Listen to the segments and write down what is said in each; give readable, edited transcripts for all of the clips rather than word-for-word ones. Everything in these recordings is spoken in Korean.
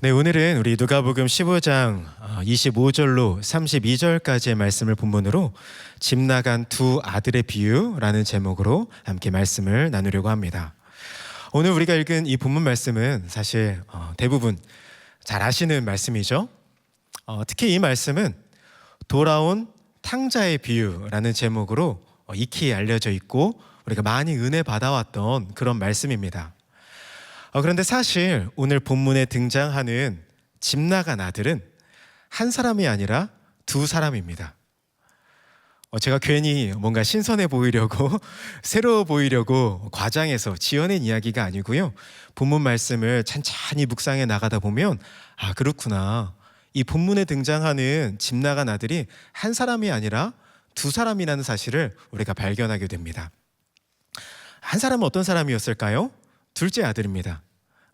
네, 오늘은 우리 누가복음 15장 25절로 32절까지의 말씀을 본문으로 집 나간 두 아들의 비유라는 제목으로 함께 말씀을 나누려고 합니다. 오늘 우리가 읽은 이 본문 말씀은 사실 대부분 잘 아시는 말씀이죠. 특히 이 말씀은 돌아온 탕자의 비유라는 제목으로 익히 알려져 있고 우리가 많이 은혜 받아왔던 그런 말씀입니다. 그런데 사실 오늘 본문에 등장하는 집 나간 아들은 한 사람이 아니라 두 사람입니다. 제가 괜히 뭔가 신선해 보이려고 새로워 보이려고 과장해서 지어낸 이야기가 아니고요. 본문 말씀을 찬찬히 묵상해 나가다 보면 그렇구나. 이 본문에 등장하는 집 나간 아들이 한 사람이 아니라 두 사람이라는 사실을 우리가 발견하게 됩니다. 한 사람은 어떤 사람이었을까요? 둘째 아들입니다.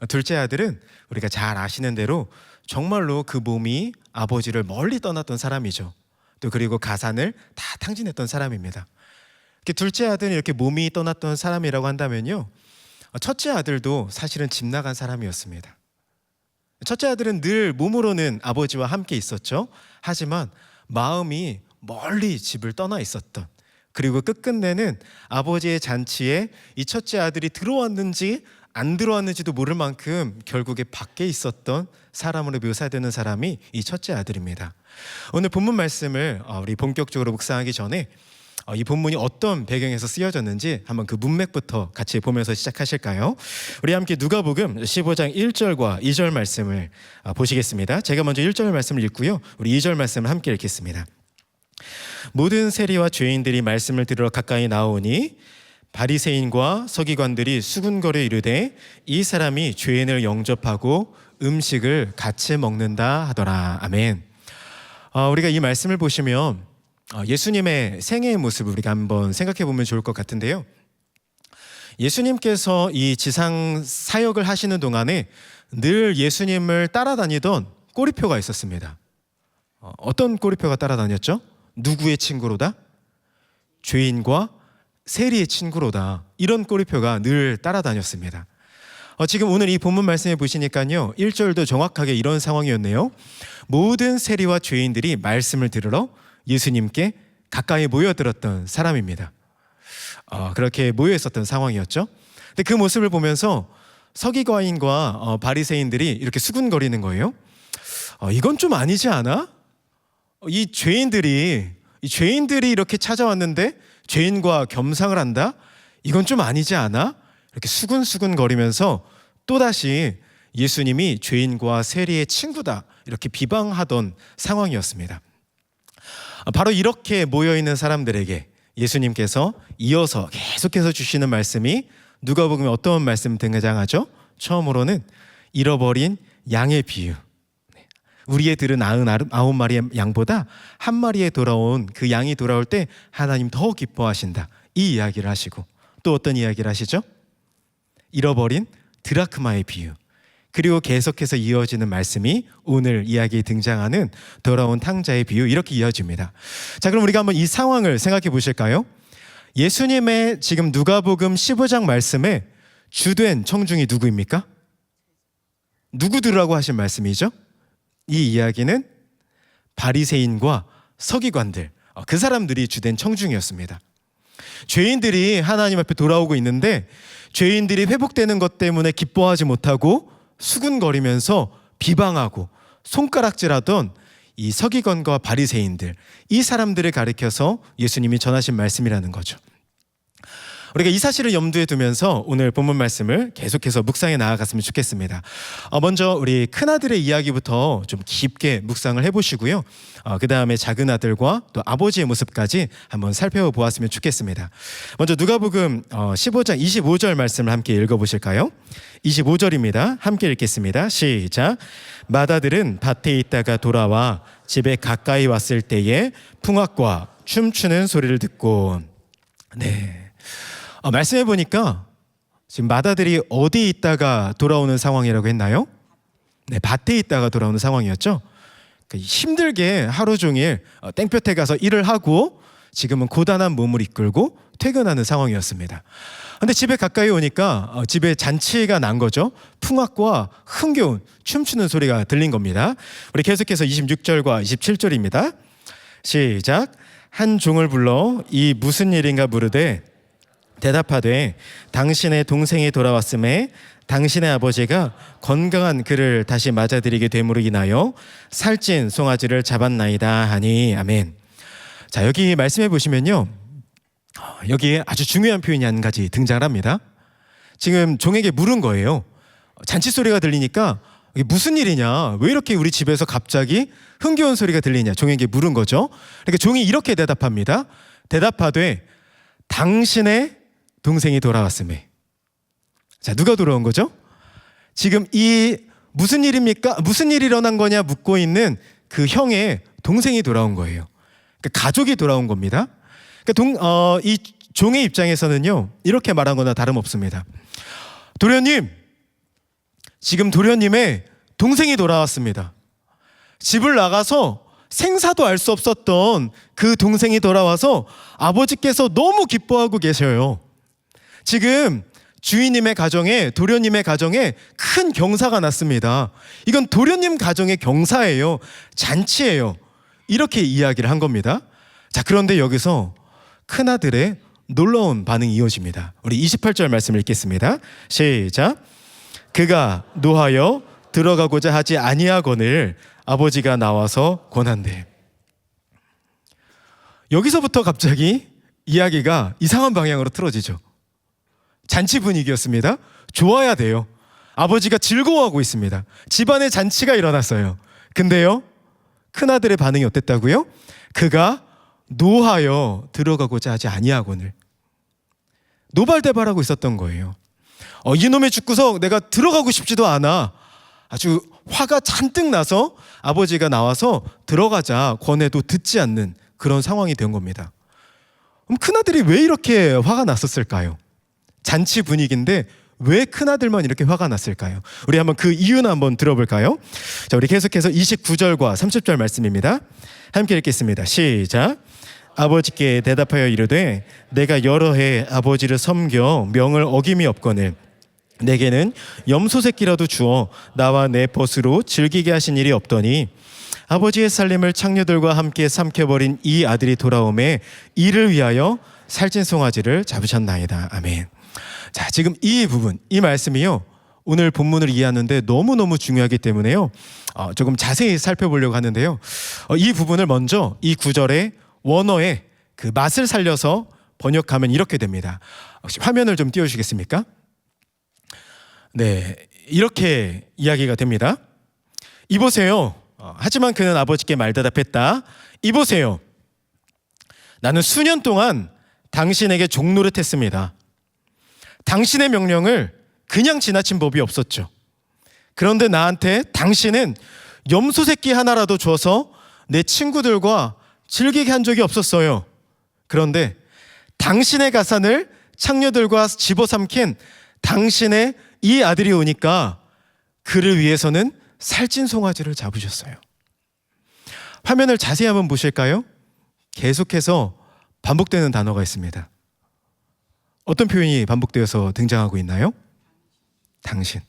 둘째 아들은 우리가 잘 아시는 대로 정말로 그 몸이 아버지를 멀리 떠났던 사람이죠. 또 그리고 가산을 다 탕진했던 사람입니다. 둘째 아들은 이렇게 몸이 떠났던 사람이라고 한다면요, 첫째 아들도 사실은 집 나간 사람이었습니다. 첫째 아들은 늘 몸으로는 아버지와 함께 있었죠. 하지만 마음이 멀리 집을 떠나 있었던, 그리고 끝끝내는 아버지의 잔치에 이 첫째 아들이 들어왔는지 안 들어왔는지도 모를 만큼 결국에 밖에 있었던 사람으로 묘사되는 사람이 이 첫째 아들입니다. 오늘 본문 말씀을 우리 본격적으로 묵상하기 전에 이 본문이 어떤 배경에서 쓰여졌는지 한번 그 문맥부터 같이 보면서 시작하실까요? 우리 함께 누가복음 15장 1절과 2절 말씀을 보시겠습니다. 제가 먼저 1절 말씀을 읽고요, 우리 2절 말씀을 함께 읽겠습니다. 모든 세리와 죄인들이 말씀을 들으러 가까이 나오니 바리새인과 서기관들이 수군거려 이르되 이 사람이 죄인을 영접하고 음식을 같이 먹는다 하더라. 아멘. 우리가 이 말씀을 보시면 예수님의 생애의 모습을 우리가 한번 생각해 보면 좋을 것 같은데요. 예수님께서 이 지상 사역을 하시는 동안에 늘 예수님을 따라다니던 꼬리표가 있었습니다. 어떤 꼬리표가 따라다녔죠? 누구의 친구로다? 죄인과 세리의 친구로다. 이런 꼬리표가 늘 따라다녔습니다. 지금 오늘 이 본문 말씀에 보시니까요, 1절도 정확하게 이런 상황이었네요. 모든 세리와 죄인들이 말씀을 들으러 예수님께 가까이 모여들었던 사람입니다. 그렇게 모여 있었던 상황이었죠. 근데 그 모습을 보면서 서기관인과 바리새인들이 이렇게 수군거리는 거예요. 이건 좀 아니지 않아? 이 죄인들이 이렇게 찾아왔는데 죄인과 겸상을 한다? 이건 좀 아니지 않아? 이렇게 수근수근 거리면서 또다시 예수님이 죄인과 세리의 친구다, 이렇게 비방하던 상황이었습니다. 바로 이렇게 모여있는 사람들에게 예수님께서 이어서 계속해서 주시는 말씀이 누가복음에 어떤 말씀 등장하죠? 처음으로는 잃어버린 양의 비유. 우리의 들은 99마리의 양보다 한 마리에 돌아온 그 양이 돌아올 때 하나님 더 기뻐하신다, 이 이야기를 하시고, 또 어떤 이야기를 하시죠? 잃어버린 드라크마의 비유. 그리고 계속해서 이어지는 말씀이 오늘 이야기에 등장하는 돌아온 탕자의 비유, 이렇게 이어집니다. 자, 그럼 우리가 한번 이 상황을 생각해 보실까요? 예수님의 지금 누가복음 15장 말씀에 주된 청중이 누구입니까? 누구들라고 하신 말씀이죠? 이 이야기는 바리새인과 서기관들, 그 사람들이 주된 청중이었습니다. 죄인들이 하나님 앞에 돌아오고 있는데 죄인들이 회복되는 것 때문에 기뻐하지 못하고 수군거리면서 비방하고 손가락질하던 이 서기관과 바리새인들, 이 사람들을 가리켜서 예수님이 전하신 말씀이라는 거죠. 우리가 이 사실을 염두에 두면서 오늘 본문 말씀을 계속해서 묵상해 나아갔으면 좋겠습니다. 먼저 우리 큰아들의 이야기부터 좀 깊게 묵상을 해보시고요, 그 다음에 작은 아들과 또 아버지의 모습까지 한번 살펴보았으면 좋겠습니다. 먼저 누가복음 15장 25절 말씀을 함께 읽어보실까요? 25절입니다. 함께 읽겠습니다. 시작. 맏아들은 밭에 있다가 돌아와 집에 가까이 왔을 때에 풍악과 춤추는 소리를 듣고, 말씀해 보니까 지금 맏아들이 어디에 있다가 돌아오는 상황이라고 했나요? 네, 밭에 있다가 돌아오는 상황이었죠. 힘들게 하루 종일 땡볕에 가서 일을 하고 지금은 고단한 몸을 이끌고 퇴근하는 상황이었습니다. 근데 집에 가까이 오니까 집에 잔치가 난 거죠. 풍악과 흥겨운 춤추는 소리가 들린 겁니다. 우리 계속해서 26절과 27절입니다. 시작. 한 종을 불러 이 무슨 일인가 물으되 대답하되 당신의 동생이 돌아왔음에 당신의 아버지가 건강한 그를 다시 맞아들이게 됨으로 인하여 살찐 송아지를 잡았나이다 하니. 아멘. 자, 여기 말씀해 보시면요, 여기에 아주 중요한 표현이 한 가지 등장을 합니다. 지금 종에게 물은 거예요. 잔치 소리가 들리니까 이게 무슨 일이냐, 왜 이렇게 우리 집에서 갑자기 흥겨운 소리가 들리냐, 종에게 물은 거죠. 그러니까 종이 이렇게 대답합니다. 대답하되 당신의 동생이 돌아왔음에. 자, 누가 돌아온 거죠? 지금 이 무슨 일입니까? 무슨 일이 일어난 거냐 묻고 있는 그 형의 동생이 돌아온 거예요. 그러니까 가족이 돌아온 겁니다. 그러니까 이 종의 입장에서는요, 이렇게 말한 거나 다름없습니다. 도련님, 지금 도련님의 동생이 돌아왔습니다. 집을 나가서 생사도 알 수 없었던 그 동생이 돌아와서 아버지께서 너무 기뻐하고 계셔요. 지금 주인님의 가정에, 도련님의 가정에 큰 경사가 났습니다. 이건 도련님 가정의 경사예요. 잔치예요. 이렇게 이야기를 한 겁니다. 자, 그런데 여기서 큰아들의 놀라운 반응이 이어집니다. 우리 28절 말씀을 읽겠습니다. 시작. 그가 노하여 들어가고자 하지 아니하거늘 아버지가 나와서 권한대. 여기서부터 갑자기 이야기가 이상한 방향으로 틀어지죠. 잔치 분위기였습니다. 좋아야 돼요. 아버지가 즐거워하고 있습니다. 집안에 잔치가 일어났어요. 근데요, 큰아들의 반응이 어땠다고요? 그가 노하여 들어가고자 하지 아니하거늘. 노발대발하고 있었던 거예요. 이놈의 집구석 내가 들어가고 싶지도 않아. 아주 화가 잔뜩 나서 아버지가 나와서 들어가자 권해도 듣지 않는 그런 상황이 된 겁니다. 그럼 큰아들이 왜 이렇게 화가 났었을까요? 잔치 분위기인데 왜 큰아들만 이렇게 화가 났을까요? 우리 한번 그 이유는 한번 들어볼까요? 자, 우리 계속해서 29절과 30절 말씀입니다. 함께 읽겠습니다. 시작. 아버지께 대답하여 이르되 내가 여러 해 아버지를 섬겨 명을 어김이 없거늘 내게는 염소 새끼라도 주어 나와 내 벗으로 즐기게 하신 일이 없더니 아버지의 살림을 창녀들과 함께 삼켜버린 이 아들이 돌아오매 이를 위하여 살찐 송아지를 잡으셨나이다. 아멘. 자, 지금 이 부분, 이 말씀이요, 오늘 본문을 이해하는데 너무너무 중요하기 때문에요, 조금 자세히 살펴보려고 하는데요, 이 부분을 먼저 이 구절의 원어의 그 맛을 살려서 번역하면 이렇게 됩니다. 혹시 화면을 좀 띄워주시겠습니까? 네, 이렇게 이야기가 됩니다. 이보세요. 하지만 그는 아버지께 말대답했다. 이보세요. 나는 수년 동안 당신에게 종노릇했습니다. 당신의 명령을 그냥 지나친 법이 없었죠. 그런데 나한테 당신은 염소 새끼 하나라도 줘서 내 친구들과 즐기게 한 적이 없었어요. 그런데 당신의 가산을 창녀들과 집어삼킨 당신의 이 아들이 오니까 그를 위해서는 살찐 송아지를 잡으셨어요. 화면을 자세히 한번 보실까요? 계속해서 반복되는 단어가 있습니다. 어떤 표현이 반복되어서 등장하고 있나요? 당신.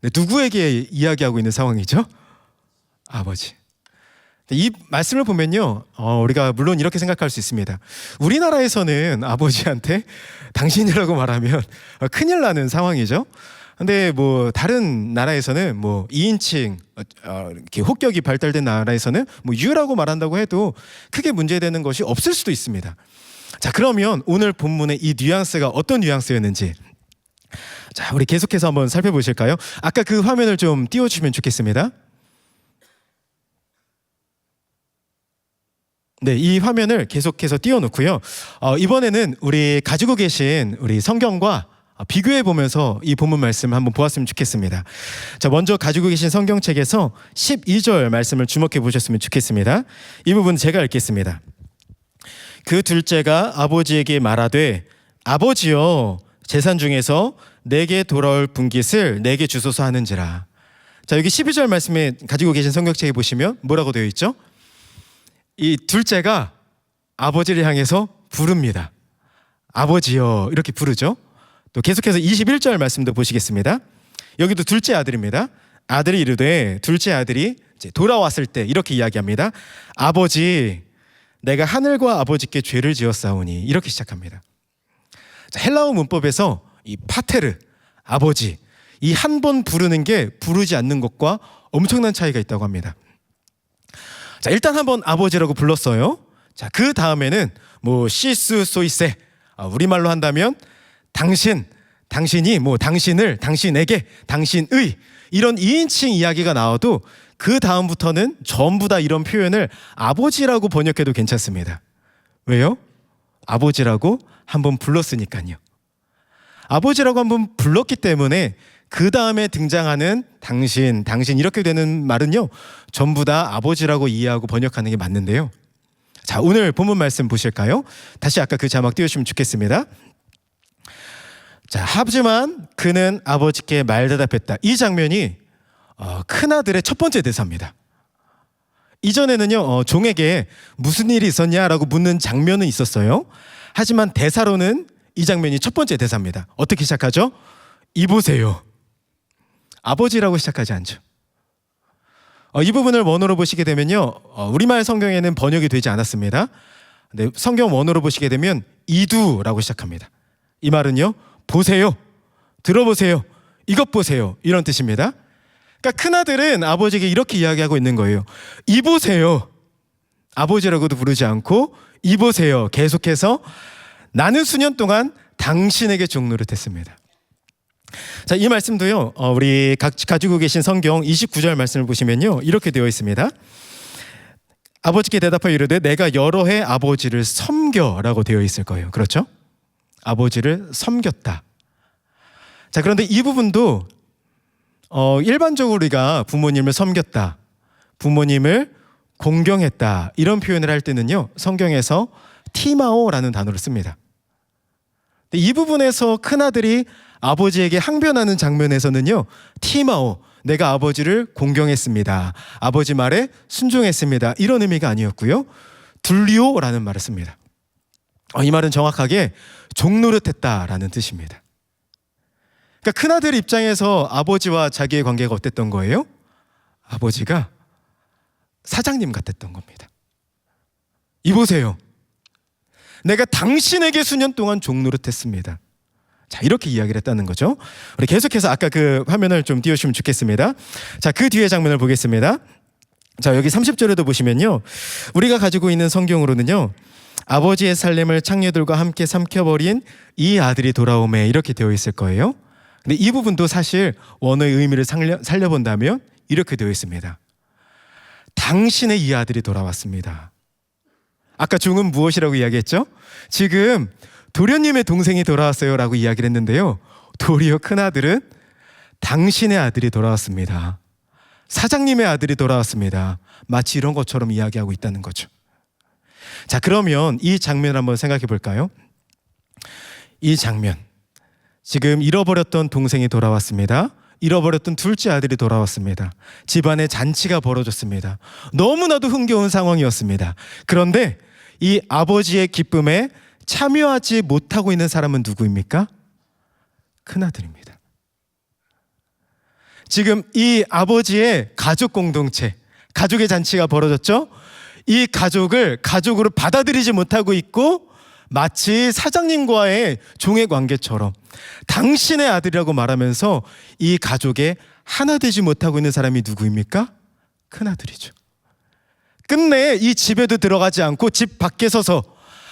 네, 누구에게 이야기하고 있는 상황이죠? 아버지. 이 말씀을 보면요, 우리가 물론 이렇게 생각할 수 있습니다. 우리나라에서는 아버지한테 당신이라고 말하면 큰일 나는 상황이죠. 근데 뭐 다른 나라에서는 뭐 2인칭 이렇게 혹격이 발달된 나라에서는 뭐 유라고 말한다고 해도 크게 문제되는 것이 없을 수도 있습니다. 자, 그러면 오늘 본문의 이 뉘앙스가 어떤 뉘앙스였는지, 자, 우리 계속해서 한번 살펴보실까요? 아까 그 화면을 좀 띄워주시면 좋겠습니다. 네, 이 화면을 계속해서 띄워놓고요. 이번에는 우리 가지고 계신 우리 성경과 비교해 보면서 이 본문 말씀을 한번 보았으면 좋겠습니다. 자, 먼저 가지고 계신 성경책에서 12절 말씀을 주목해 보셨으면 좋겠습니다. 이 부분 제가 읽겠습니다. 그 둘째가 아버지에게 말하되 아버지여 재산 중에서 내게 돌아올 분깃을 내게 주소서 하는지라. 자, 여기 12절 말씀에 가지고 계신 성경책에 보시면 뭐라고 되어 있죠? 이 둘째가 아버지를 향해서 부릅니다. 아버지여 이렇게 부르죠. 또 계속해서 21절 말씀도 보시겠습니다. 여기도 둘째 아들입니다. 아들이 이르되 둘째 아들이 이제 돌아왔을 때 이렇게 이야기합니다. 아버지, 내가 하늘과 아버지께 죄를 지었사오니 이렇게 시작합니다. 자, 헬라어 문법에서 이 파테르, 아버지, 이 한 번 부르는 게 부르지 않는 것과 엄청난 차이가 있다고 합니다. 자, 일단 한번 아버지라고 불렀어요. 자, 그 다음에는 뭐 시스 소이세, 우리말로 한다면 당신, 당신이 뭐 당신을, 당신에게, 당신의 이런 2인칭 이야기가 나와도 그 다음부터는 전부 다 이런 표현을 아버지라고 번역해도 괜찮습니다. 왜요? 아버지라고 한번 불렀으니까요. 아버지라고 한번 불렀기 때문에 그 다음에 등장하는 당신, 당신 이렇게 되는 말은요, 전부 다 아버지라고 이해하고 번역하는 게 맞는데요. 자, 오늘 본문 말씀 보실까요? 다시 아까 그 자막 띄워주시면 좋겠습니다. 자, 하지만 그는 아버지께 말대답했다. 이 장면이 큰아들의 첫 번째 대사입니다. 이전에는요, 종에게 무슨 일이 있었냐라고 묻는 장면은 있었어요. 하지만 대사로는 이 장면이 첫 번째 대사입니다. 어떻게 시작하죠? 이보세요. 아버지라고 시작하지 않죠. 이 부분을 원어로 보시게 되면요, 우리말 성경에는 번역이 되지 않았습니다. 근데 성경 원어로 보시게 되면 이두라고 시작합니다. 이 말은요, 보세요, 들어보세요, 이것 보세요 이런 뜻입니다. 그러니까 큰아들은 아버지에게 이렇게 이야기하고 있는 거예요. 이보세요. 아버지라고도 부르지 않고 이보세요. 계속해서 나는 수년 동안 당신에게 종노릇했습니다. 자, 이 말씀도요, 우리 가지고 계신 성경 29절 말씀을 보시면요, 이렇게 되어 있습니다. 아버지께 대답하여 이르되 내가 여러 해 아버지를 섬겨라고 되어 있을 거예요. 그렇죠? 아버지를 섬겼다. 자, 그런데 이 부분도 일반적으로 우리가 부모님을 섬겼다, 부모님을 공경했다 이런 표현을 할 때는요, 성경에서 티마오라는 단어를 씁니다. 이 부분에서 큰아들이 아버지에게 항변하는 장면에서는요, 티마오, 내가 아버지를 공경했습니다, 아버지 말에 순종했습니다 이런 의미가 아니었고요, 둘리오라는 말을 씁니다. 이 말은 정확하게 종노릇했다라는 뜻입니다. 그러니까 큰아들 입장에서 아버지와 자기의 관계가 어땠던 거예요? 아버지가 사장님 같았던 겁니다. 이보세요, 내가 당신에게 수년 동안 종노릇했습니다. 자, 이렇게 이야기를 했다는 거죠. 우리 계속해서 아까 그 화면을 좀 띄워주시면 좋겠습니다. 자, 그 뒤에 장면을 보겠습니다. 자, 여기 30절에도 보시면요, 우리가 가지고 있는 성경으로는요, 아버지의 살림을 창녀들과 함께 삼켜버린 이 아들이 돌아오매 이렇게 되어 있을 거예요. 근데 이 부분도 사실 원어의 의미를 살려본다면 이렇게 되어 있습니다. 당신의 이 아들이 돌아왔습니다. 아까 중은 무엇이라고 이야기했죠? 지금 도련님의 동생이 돌아왔어요 라고 이야기를 했는데요, 도리어 큰아들은 당신의 아들이 돌아왔습니다, 사장님의 아들이 돌아왔습니다, 마치 이런 것처럼 이야기하고 있다는 거죠. 자, 그러면 이 장면을 한번 생각해 볼까요? 이 장면, 지금 잃어버렸던 동생이 돌아왔습니다, 잃어버렸던 둘째 아들이 돌아왔습니다, 집안에 잔치가 벌어졌습니다, 너무나도 흥겨운 상황이었습니다. 그런데 이 아버지의 기쁨에 참여하지 못하고 있는 사람은 누구입니까? 큰아들입니다. 지금 이 아버지의 가족 공동체, 가족의 잔치가 벌어졌죠? 이 가족으로 받아들이지 못하고 있고, 마치 사장님과의 종의 관계처럼 당신의 아들이라고 말하면서 이 가족에 하나 되지 못하고 있는 사람이 누구입니까? 큰아들이죠. 끝내 이 집에도 들어가지 않고 집 밖에 서서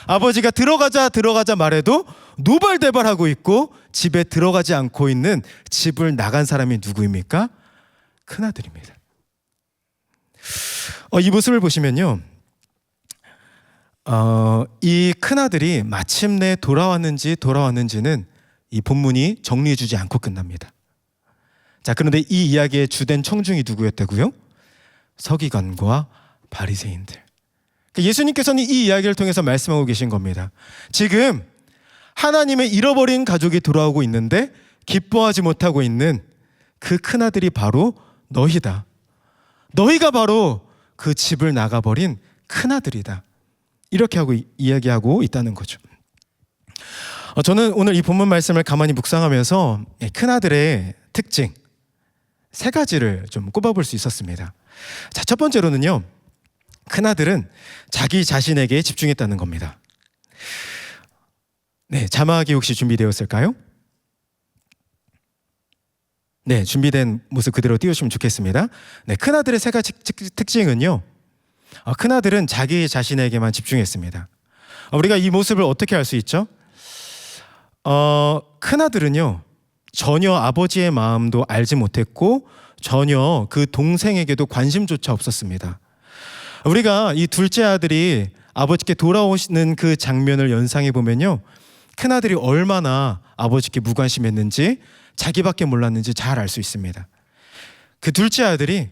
아버지가 들어가자 말해도 노발대발하고 있고 집에 들어가지 않고 있는, 집을 나간 사람이 누구입니까? 큰아들입니다. 이 모습을 보시면요, 이 큰아들이 마침내 돌아왔는지는 이 본문이 정리해주지 않고 끝납니다. 자, 그런데 이 이야기의 주된 청중이 누구였다고요? 서기관과 바리새인들. 예수님께서는 이 이야기를 통해서 말씀하고 계신 겁니다. 지금 하나님의 잃어버린 가족이 돌아오고 있는데 기뻐하지 못하고 있는 그 큰아들이 바로 너희다. 너희가 바로 그 집을 나가버린 큰아들이다. 이렇게 하고 이야기하고 있다는 거죠. 저는 오늘 이 본문 말씀을 가만히 묵상하면서 큰아들의 특징 3가지를 좀 꼽아볼 수 있었습니다. 자, 첫 번째로는요, 큰아들은 자기 자신에게 집중했다는 겁니다. 네, 자막이 혹시 준비되었을까요? 네, 준비된 모습 그대로 띄우시면 좋겠습니다. 네, 큰아들의 3가지 특징은요, 큰아들은 자기 자신에게만 집중했습니다. 우리가 이 모습을 어떻게 알 수 있죠? 큰아들은요, 전혀 아버지의 마음도 알지 못했고 전혀 그 동생에게도 관심조차 없었습니다. 우리가 이 둘째 아들이 아버지께 돌아오시는 그 장면을 연상해 보면요, 큰아들이 얼마나 아버지께 무관심했는지, 자기밖에 몰랐는지 잘 알 수 있습니다. 그 둘째 아들이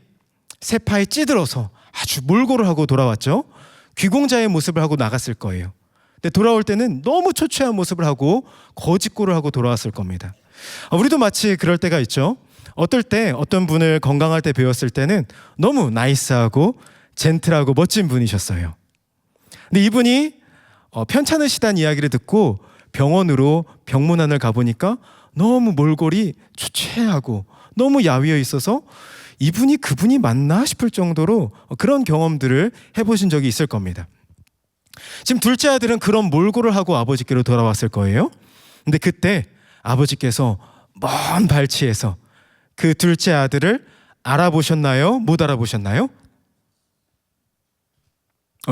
세파에 찌들어서 아주 몰골을 하고 돌아왔죠. 귀공자의 모습을 하고 나갔을 거예요. 근데 돌아올 때는 너무 초췌한 모습을 하고 거짓골을 하고 돌아왔을 겁니다. 우리도 마치 그럴 때가 있죠. 어떨 때 어떤 분을 건강할 때 배웠을 때는 너무 나이스하고 젠틀하고 멋진 분이셨어요. 근데 이분이 편찮으시다는 이야기를 듣고 병원으로 병문안을 가보니까 너무 몰골이 초췌하고 너무 야위어 있어서 이분이 그분이 맞나 싶을 정도로 그런 경험들을 해보신 적이 있을 겁니다. 지금 둘째 아들은 그런 몰골을 하고 아버지께로 돌아왔을 거예요. 근데 그때 아버지께서 먼 발치에서 그 둘째 아들을 알아보셨나요? 못 알아보셨나요?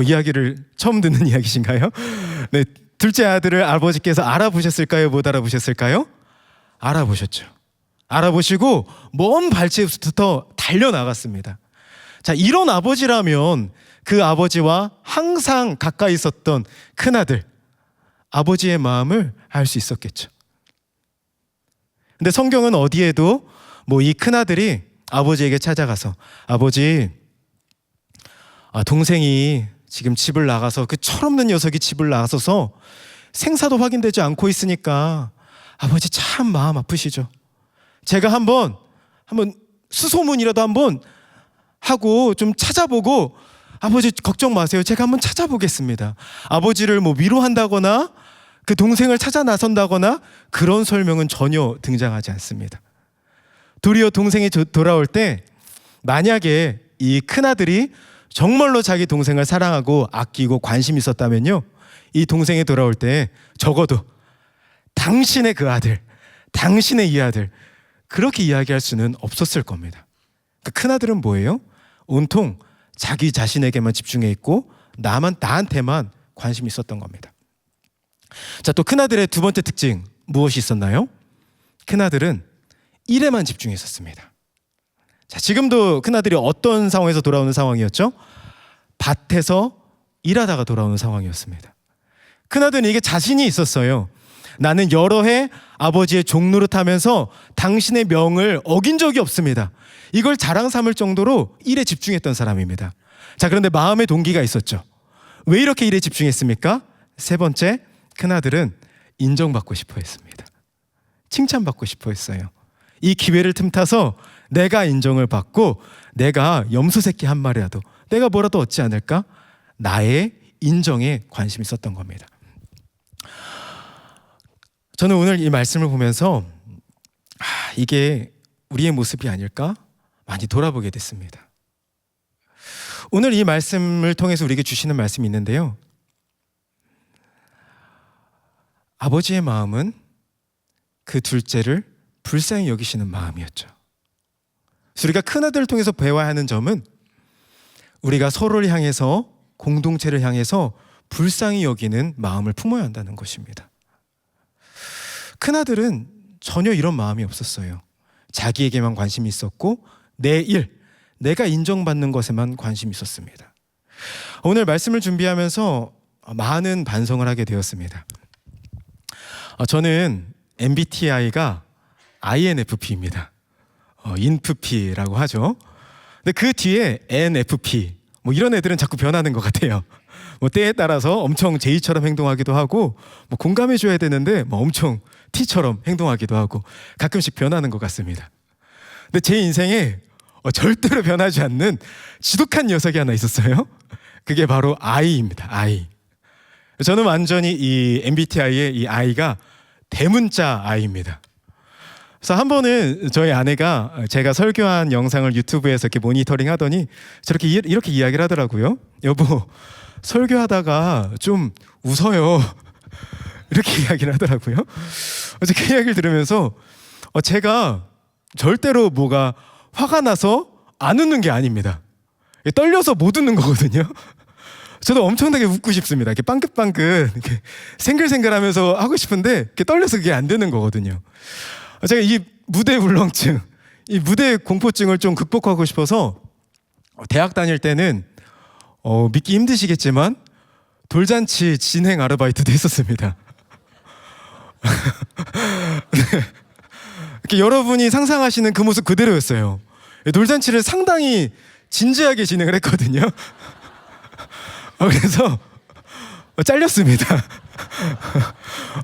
이야기를 처음 듣는 이야기신가요? 네, 둘째 아들을 아버지께서 알아보셨을까요? 못 알아보셨을까요? 알아보셨죠. 알아보시고 먼 발치에서부터 달려나갔습니다. 자, 이런 아버지라면 그 아버지와 항상 가까이 있었던 큰아들, 아버지의 마음을 알 수 있었겠죠. 근데 성경은 어디에도 이 큰아들이 아버지에게 찾아가서 아버지, 동생이 지금 집을 나가서 그 철없는 녀석이 집을 나가서 생사도 확인되지 않고 있으니까 아버지 참 마음 아프시죠. 제가 한번 수소문이라도 한번 하고 좀 찾아보고 아버지 걱정 마세요. 제가 한번 찾아보겠습니다. 아버지를 위로한다거나 그 동생을 찾아 나선다거나 그런 설명은 전혀 등장하지 않습니다. 도리어 동생이 돌아올 때 만약에 이 큰아들이 정말로 자기 동생을 사랑하고 아끼고 관심 있었다면요, 이 동생이 돌아올 때 적어도 당신의 그 아들, 당신의 이 아들, 그렇게 이야기할 수는 없었을 겁니다. 그 큰아들은 뭐예요? 온통 자기 자신에게만 집중해 있고 나한테만 관심이 있었던 겁니다. 자, 또 큰아들의 두 번째 특징 무엇이 있었나요? 큰아들은 일에만 집중했었습니다. 자, 지금도 큰아들이 어떤 상황에서 돌아오는 상황이었죠? 밭에서 일하다가 돌아오는 상황이었습니다. 큰아들은 이게 자신이 있었어요. 나는 여러 해 아버지의 종노릇하면서 당신의 명을 어긴 적이 없습니다. 이걸 자랑 삼을 정도로 일에 집중했던 사람입니다. 자, 그런데 마음의 동기가 있었죠. 왜 이렇게 일에 집중했습니까? 세 번째, 큰아들은 인정받고 싶어 했습니다. 칭찬받고 싶어 했어요. 이 기회를 틈타서 내가 인정을 받고 내가 염소 새끼 한 마리라도 내가 뭐라도 얻지 않을까? 나의 인정에 관심이 있었던 겁니다. 저는 오늘 이 말씀을 보면서 이게 우리의 모습이 아닐까? 많이 돌아보게 됐습니다. 오늘 이 말씀을 통해서 우리에게 주시는 말씀이 있는데요, 아버지의 마음은 그 둘째를 불쌍히 여기시는 마음이었죠. 그래서 우리가 큰아들을 통해서 배워야 하는 점은 우리가 서로를 향해서, 공동체를 향해서 불쌍히 여기는 마음을 품어야 한다는 것입니다. 큰아들은 전혀 이런 마음이 없었어요. 자기에게만 관심이 있었고 내 일, 내가 인정받는 것에만 관심이 있었습니다. 오늘 말씀을 준비하면서 많은 반성을 하게 되었습니다. 저는 MBTI가 INFP입니다. 인프피라고 하죠. 근데 그 뒤에 NFP, 이런 애들은 자꾸 변하는 것 같아요. 때에 따라서 엄청 J처럼 행동하기도 하고, 공감해줘야 되는데 엄청 T처럼 행동하기도 하고 가끔씩 변하는 것 같습니다. 근데 제 인생에 절대로 변하지 않는 지독한 녀석이 하나 있었어요. 그게 바로 I입니다. I. 저는 완전히 이 MBTI의 이 I가 대문자 I입니다. 그래서 한 번은 저희 아내가 제가 설교한 영상을 유튜브에서 이렇게 모니터링 하더니 저렇게 이렇게 이야기를 하더라고요. 여보, 설교하다가 좀 웃어요. 이렇게 이야기를 하더라고요. 그래서 그 이야기를 들으면서 제가 절대로 뭐가 화가 나서 안 웃는 게 아닙니다. 떨려서 못 웃는 거거든요. 저도 엄청나게 웃고 싶습니다. 이렇게 빵긋빵긋 이렇게 생글생글하면서 하고 싶은데 이렇게 떨려서 그게 안 되는 거거든요. 제가 이 무대 울렁증, 이 무대 공포증을 좀 극복하고 싶어서 대학 다닐 때는 믿기 힘드시겠지만 돌잔치 진행 아르바이트도 했었습니다. 네. 이렇게 여러분이 상상하시는 그 모습 그대로였어요. 돌잔치를 상당히 진지하게 진행을 했거든요. 그래서 잘렸습니다.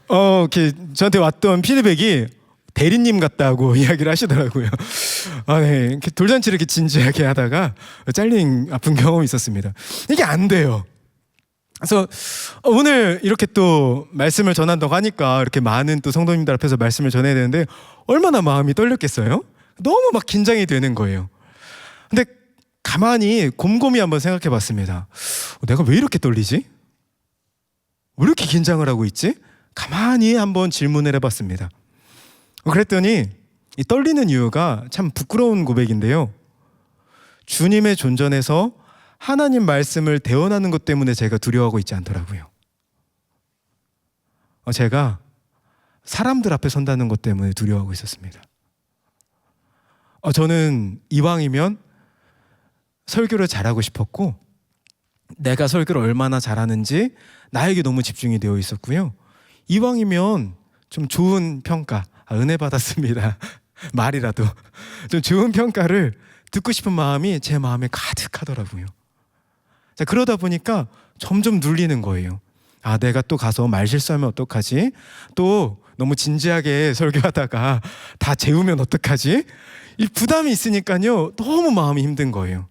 이렇게 저한테 왔던 피드백이 대리님 같다고 이야기를 하시더라고요. 네. 이렇게 돌잔치를 이렇게 진지하게 하다가 잘린 아픈 경험이 있었습니다. 이게 안 돼요. 그래서 오늘 이렇게 또 말씀을 전한다고 하니까 이렇게 많은 또 성도님들 앞에서 말씀을 전해야 되는데 얼마나 마음이 떨렸겠어요? 너무 막 긴장이 되는 거예요. 근데 가만히 곰곰이 한번 생각해 봤습니다. 내가 왜 이렇게 떨리지? 왜 이렇게 긴장을 하고 있지? 가만히 한번 질문을 해봤습니다. 그랬더니 이 떨리는 이유가 참 부끄러운 고백인데요. 주님의 존전에서 하나님 말씀을 대언하는 것 때문에 제가 두려워하고 있지 않더라고요. 제가 사람들 앞에 선다는 것 때문에 두려워하고 있었습니다. 저는 이왕이면 설교를 잘하고 싶었고 내가 설교를 얼마나 잘하는지 나에게 너무 집중이 되어 있었고요. 이왕이면 좀 좋은 평가, 은혜 받았습니다. 말이라도 좀 좋은 평가를 듣고 싶은 마음이 제 마음에 가득하더라고요. 자, 그러다 보니까 점점 눌리는 거예요. 내가 또 가서 말 실수하면 어떡하지? 또 너무 진지하게 설교하다가 다 재우면 어떡하지? 이 부담이 있으니까요. 너무 마음이 힘든 거예요.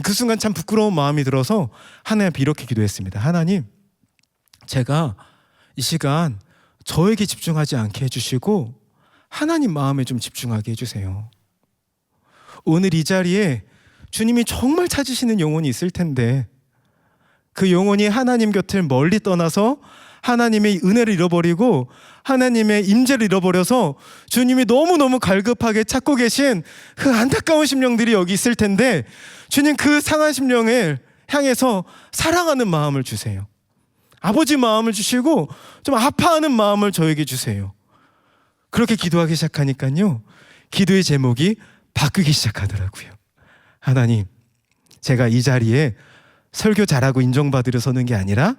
그 순간 참 부끄러운 마음이 들어서 하나님 앞에 이렇게 기도했습니다. 하나님, 제가 이 시간 저에게 집중하지 않게 해주시고 하나님 마음에 좀 집중하게 해주세요. 오늘 이 자리에 주님이 정말 찾으시는 영혼이 있을 텐데 그 영혼이 하나님 곁을 멀리 떠나서 하나님의 은혜를 잃어버리고 하나님의 임재를 잃어버려서 주님이 너무너무 갈급하게 찾고 계신 그 안타까운 심령들이 여기 있을 텐데 주님 그 상한 심령을 향해서 사랑하는 마음을 주세요. 아버지 마음을 주시고 좀 아파하는 마음을 저에게 주세요. 그렇게 기도하기 시작하니까요. 기도의 제목이 바뀌기 시작하더라고요. 하나님, 제가 이 자리에 설교 잘하고 인정받으려 서는 게 아니라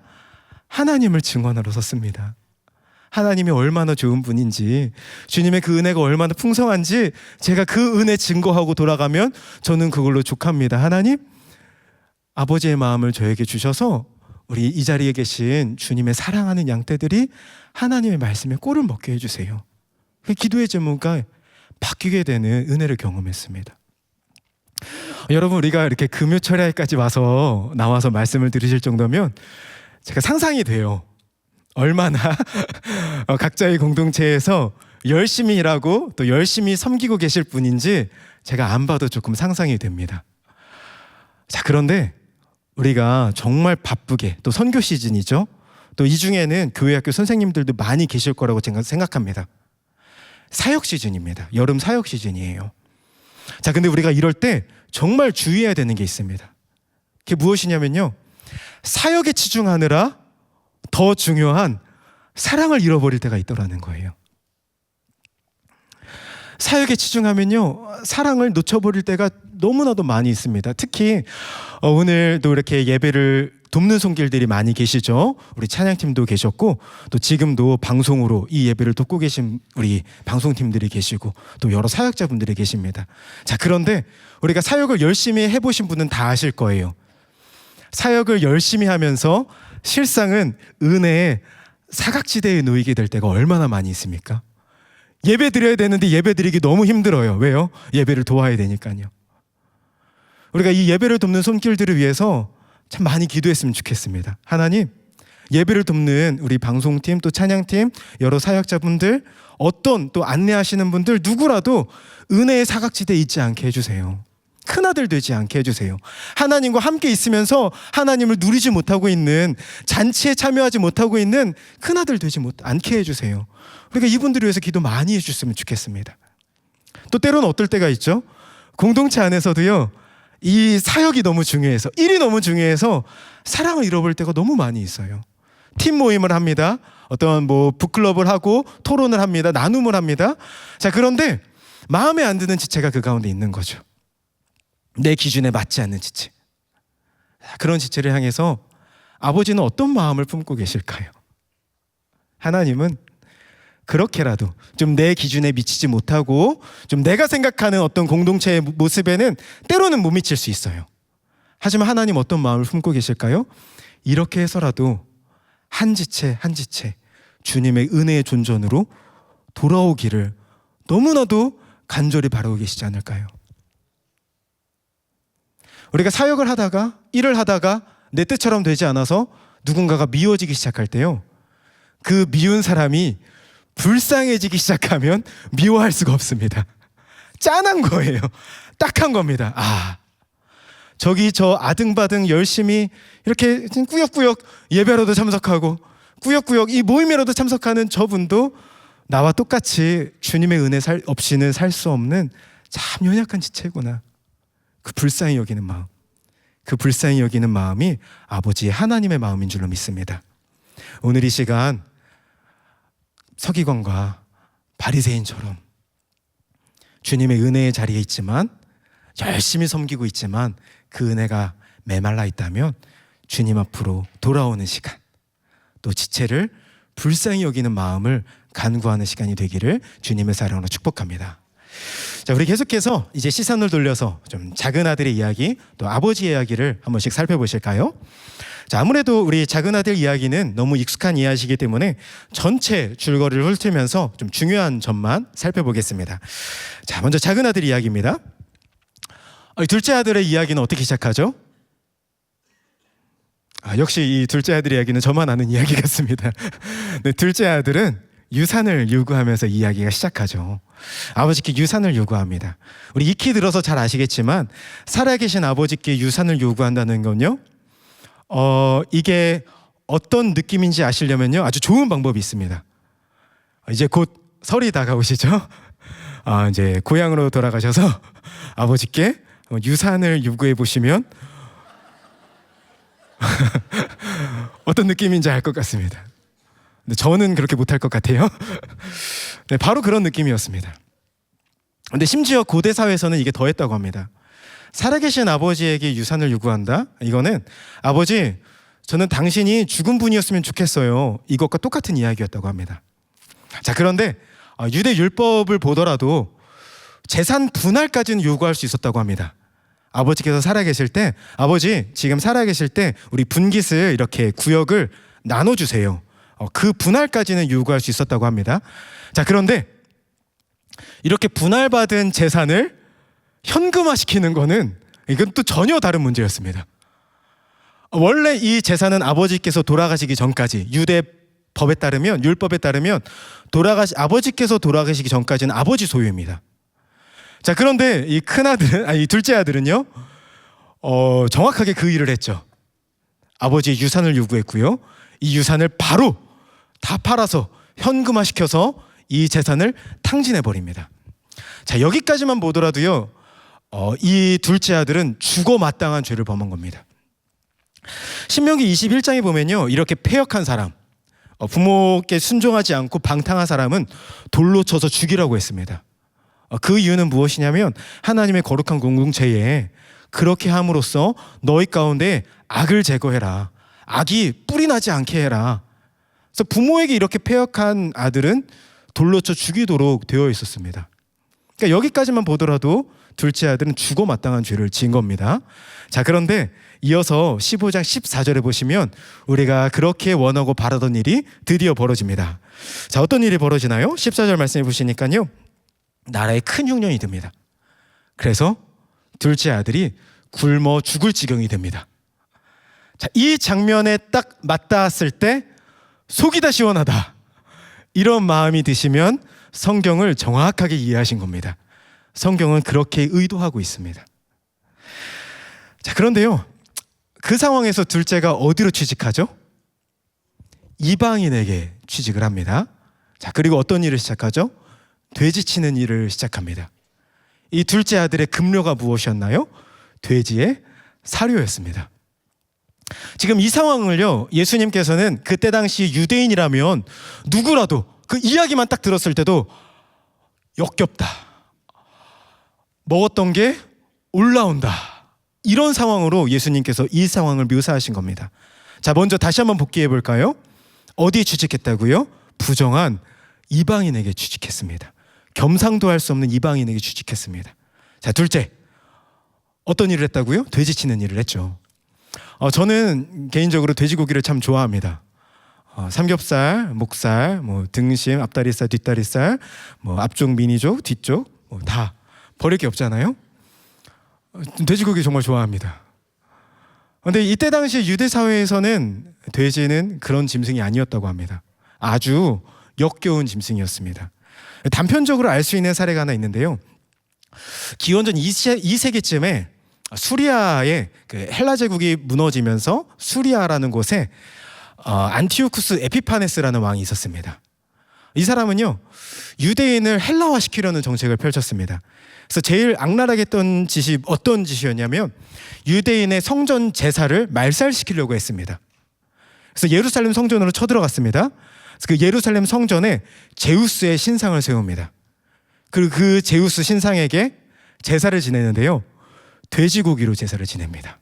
하나님을 증언하러 섰습니다. 하나님이 얼마나 좋은 분인지 주님의 그 은혜가 얼마나 풍성한지 제가 그 은혜 증거하고 돌아가면 저는 그걸로 족합니다. 하나님, 아버지의 마음을 저에게 주셔서 우리 이 자리에 계신 주님의 사랑하는 양떼들이 하나님의 말씀에 꼴을 먹게 해주세요. 그 기도의 제목이 바뀌게 되는 은혜를 경험했습니다. 여러분, 우리가 이렇게 금요철야까지 나와서 말씀을 들으실 정도면 제가 상상이 돼요. 얼마나 각자의 공동체에서 열심히 일하고 또 열심히 섬기고 계실 분인지 제가 안 봐도 조금 상상이 됩니다. 자, 그런데 우리가 정말 바쁘게 또 선교 시즌이죠. 또 이 중에는 교회 학교 선생님들도 많이 계실 거라고 제가 생각합니다. 사역 시즌입니다. 여름 사역 시즌이에요. 자, 근데 우리가 이럴 때 정말 주의해야 되는 게 있습니다. 그게 무엇이냐면요. 사역에 치중하느라 더 중요한 사랑을 잃어버릴 때가 있더라는 거예요. 사역에 치중하면요. 사랑을 놓쳐버릴 때가 너무나도 많이 있습니다. 특히 오늘도 이렇게 예배를 돕는 손길들이 많이 계시죠. 우리 찬양팀도 계셨고 또 지금도 방송으로 이 예배를 돕고 계신 우리 방송팀들이 계시고 또 여러 사역자분들이 계십니다. 자, 그런데 우리가 사역을 열심히 해보신 분은 다 아실 거예요. 사역을 열심히 하면서 실상은 은혜의 사각지대에 놓이게 될 때가 얼마나 많이 있습니까? 예배 드려야 되는데 예배 드리기 너무 힘들어요. 왜요? 예배를 도와야 되니까요. 우리가 이 예배를 돕는 손길들을 위해서 참 많이 기도했으면 좋겠습니다. 하나님, 예배를 돕는 우리 방송팀 또 찬양팀 여러 사역자분들 어떤 또 안내하시는 분들 누구라도 은혜의 사각지대에 있지 않게 해주세요. 큰아들 되지 않게 해주세요. 하나님과 함께 있으면서 하나님을 누리지 못하고 있는 잔치에 참여하지 못하고 있는 큰아들 되지 않게 해주세요. 그러니까 이분들을 위해서 기도 많이 해주셨으면 좋겠습니다. 또 때로는 어떨 때가 있죠. 공동체 안에서도요. 이 사역이 너무 중요해서 일이 너무 중요해서 사랑을 잃어버릴 때가 너무 많이 있어요. 팀 모임을 합니다. 어떤 북클럽을 하고 토론을 합니다. 나눔을 합니다. 자, 그런데 마음에 안 드는 지체가 그 가운데 있는 거죠. 내 기준에 맞지 않는 지체. 그런 지체를 향해서 아버지는 어떤 마음을 품고 계실까요? 하나님은 그렇게라도 좀 내 기준에 미치지 못하고 좀 내가 생각하는 어떤 공동체의 모습에는 때로는 못 미칠 수 있어요. 하지만 하나님 어떤 마음을 품고 계실까요? 이렇게 해서라도 한 지체 한 지체 주님의 은혜의 존전으로 돌아오기를 너무나도 간절히 바라고 계시지 않을까요? 우리가 사역을 하다가 일을 하다가 내 뜻처럼 되지 않아서 누군가가 미워지기 시작할 때요, 그 미운 사람이 불쌍해지기 시작하면 미워할 수가 없습니다. 짠한 거예요. 딱한 겁니다. 저기 저 아등바등 열심히 이렇게 꾸역꾸역 예배로도 참석하고 꾸역꾸역 이 모임에라도 참석하는 저분도 나와 똑같이 주님의 은혜 없이는 살 수 없는 참 연약한 지체구나. 그 불쌍히 여기는 마음, 그 불쌍히 여기는 마음이 아버지의 하나님의 마음인 줄로 믿습니다. 오늘 이 시간 서기관과 바리새인처럼 주님의 은혜의 자리에 있지만 열심히 섬기고 있지만 그 은혜가 메말라 있다면 주님 앞으로 돌아오는 시간, 또 지체를 불쌍히 여기는 마음을 간구하는 시간이 되기를 주님의 사랑으로 축복합니다. 자, 우리 계속해서 이제 시선을 돌려서 좀 작은 아들의 이야기, 또 아버지의 이야기를 한 번씩 살펴보실까요? 자, 아무래도 우리 작은 아들 이야기는 너무 익숙한 이야기이기 때문에 전체 줄거리를 훑으면서 좀 중요한 점만 살펴보겠습니다. 자, 먼저 작은 아들 이야기입니다. 둘째 아들의 이야기는 어떻게 시작하죠? 역시 이 둘째 아들의 이야기는 저만 아는 이야기 같습니다. 네, 둘째 아들은 유산을 요구하면서 이야기가 시작하죠. 아버지께 유산을 요구합니다. 우리 익히 들어서 잘 아시겠지만 살아계신 아버지께 유산을 요구한다는 건요, 이게 어떤 느낌인지 아시려면요, 아주 좋은 방법이 있습니다. 이제 곧 설이 다가오시죠? 이제 고향으로 돌아가셔서 아버지께 유산을 요구해 보시면 어떤 느낌인지 알 것 같습니다. 근데 저는 그렇게 못할 것 같아요. 네, 바로 그런 느낌이었습니다. 근데 심지어 고대 사회에서는 이게 더했다고 합니다. 살아계신 아버지에게 유산을 요구한다? 이거는 아버지, 저는 당신이 죽은 분이었으면 좋겠어요. 이것과 똑같은 이야기였다고 합니다. 자, 그런데 유대 율법을 보더라도 재산 분할까지는 요구할 수 있었다고 합니다. 아버지께서 살아계실 때, 아버지 지금 살아계실 때 우리 분깃을 이렇게 구역을 나눠주세요. 그 분할까지는 요구할 수 있었다고 합니다. 자, 그런데 이렇게 분할받은 재산을 현금화시키는 거는 이건 또 전혀 다른 문제였습니다. 원래 이 재산은 아버지께서 돌아가시기 전까지, 유대 법에 따르면, 율법에 따르면 아버지께서 돌아가시기 전까지는 아버지 소유입니다. 자, 그런데 이 큰아들은, 이 둘째 아들은요, 정확하게 그 일을 했죠. 아버지의 유산을 요구했고요, 이 유산을 바로 다 팔아서 현금화시켜서 이 재산을 탕진해버립니다. 자, 여기까지만 보더라도요, 이 둘째 아들은 죽어 마땅한 죄를 범한 겁니다. 신명기 21장에 보면요, 이렇게 패역한 사람, 부모께 순종하지 않고 방탕한 사람은 돌로 쳐서 죽이라고 했습니다. 그 이유는 무엇이냐면 하나님의 거룩한 공동체에 그렇게 함으로써 너희 가운데 악을 제거해라, 악이 뿌리 나지 않게 해라. 그래서 부모에게 이렇게 패역한 아들은 돌로 쳐 죽이도록 되어 있었습니다. 그러니까 여기까지만 보더라도 둘째 아들은 죽어 마땅한 죄를 지은 겁니다. 자, 그런데 이어서 15장 14절에 보시면 우리가 그렇게 원하고 바라던 일이 드디어 벌어집니다. 자, 어떤 일이 벌어지나요? 14절 말씀해 보시니까요, 나라에 큰 흉년이 듭니다. 그래서 둘째 아들이 굶어 죽을 지경이 됩니다. 자, 이 장면에 딱 맞닿았을 때 속이 다 시원하다, 이런 마음이 드시면 성경을 정확하게 이해하신 겁니다. 성경은 그렇게 의도하고 있습니다. 자, 그런데요, 그 상황에서 둘째가 어디로 취직하죠? 이방인에게 취직을 합니다. 자, 그리고 어떤 일을 시작하죠? 돼지치는 일을 시작합니다. 이 둘째 아들의 급료가 무엇이었나요? 돼지의 사료였습니다. 지금 이 상황을요, 예수님께서는 그때 당시 유대인이라면 누구라도 그 이야기만 딱 들었을 때도 역겹다, 먹었던 게 올라온다, 이런 상황으로 예수님께서 이 상황을 묘사하신 겁니다. 자, 먼저 다시 한번 복기해 볼까요? 어디에 취직했다고요? 부정한 이방인에게 취직했습니다. 겸상도 할 수 없는 이방인에게 취직했습니다. 자, 둘째, 어떤 일을 했다고요? 돼지치는 일을 했죠. 저는 개인적으로 돼지고기를 참 좋아합니다. 삼겹살, 목살, 등심, 앞다리살, 뒷다리살, 앞쪽, 미니족, 뒤쪽, 다 버릴 게 없잖아요. 돼지고기 정말 좋아합니다. 그런데 이때 당시 유대 사회에서는 돼지는 그런 짐승이 아니었다고 합니다. 아주 역겨운 짐승이었습니다. 단편적으로 알 수 있는 사례가 하나 있는데요. 기원전 2세기쯤에 수리아의 그 헬라 제국이 무너지면서 수리아라는 곳에 안티오쿠스 에피파네스라는 왕이 있었습니다. 이 사람은요, 유대인을 헬라화시키려는 정책을 펼쳤습니다. 그래서 제일 악랄하게 했던 짓이 어떤 짓이었냐면 유대인의 성전 제사를 말살시키려고 했습니다. 그래서 예루살렘 성전으로 쳐들어갔습니다. 그래서 그 예루살렘 성전에 제우스의 신상을 세웁니다. 그리고 그 제우스 신상에게 제사를 지내는데요, 돼지고기로 제사를 지냅니다.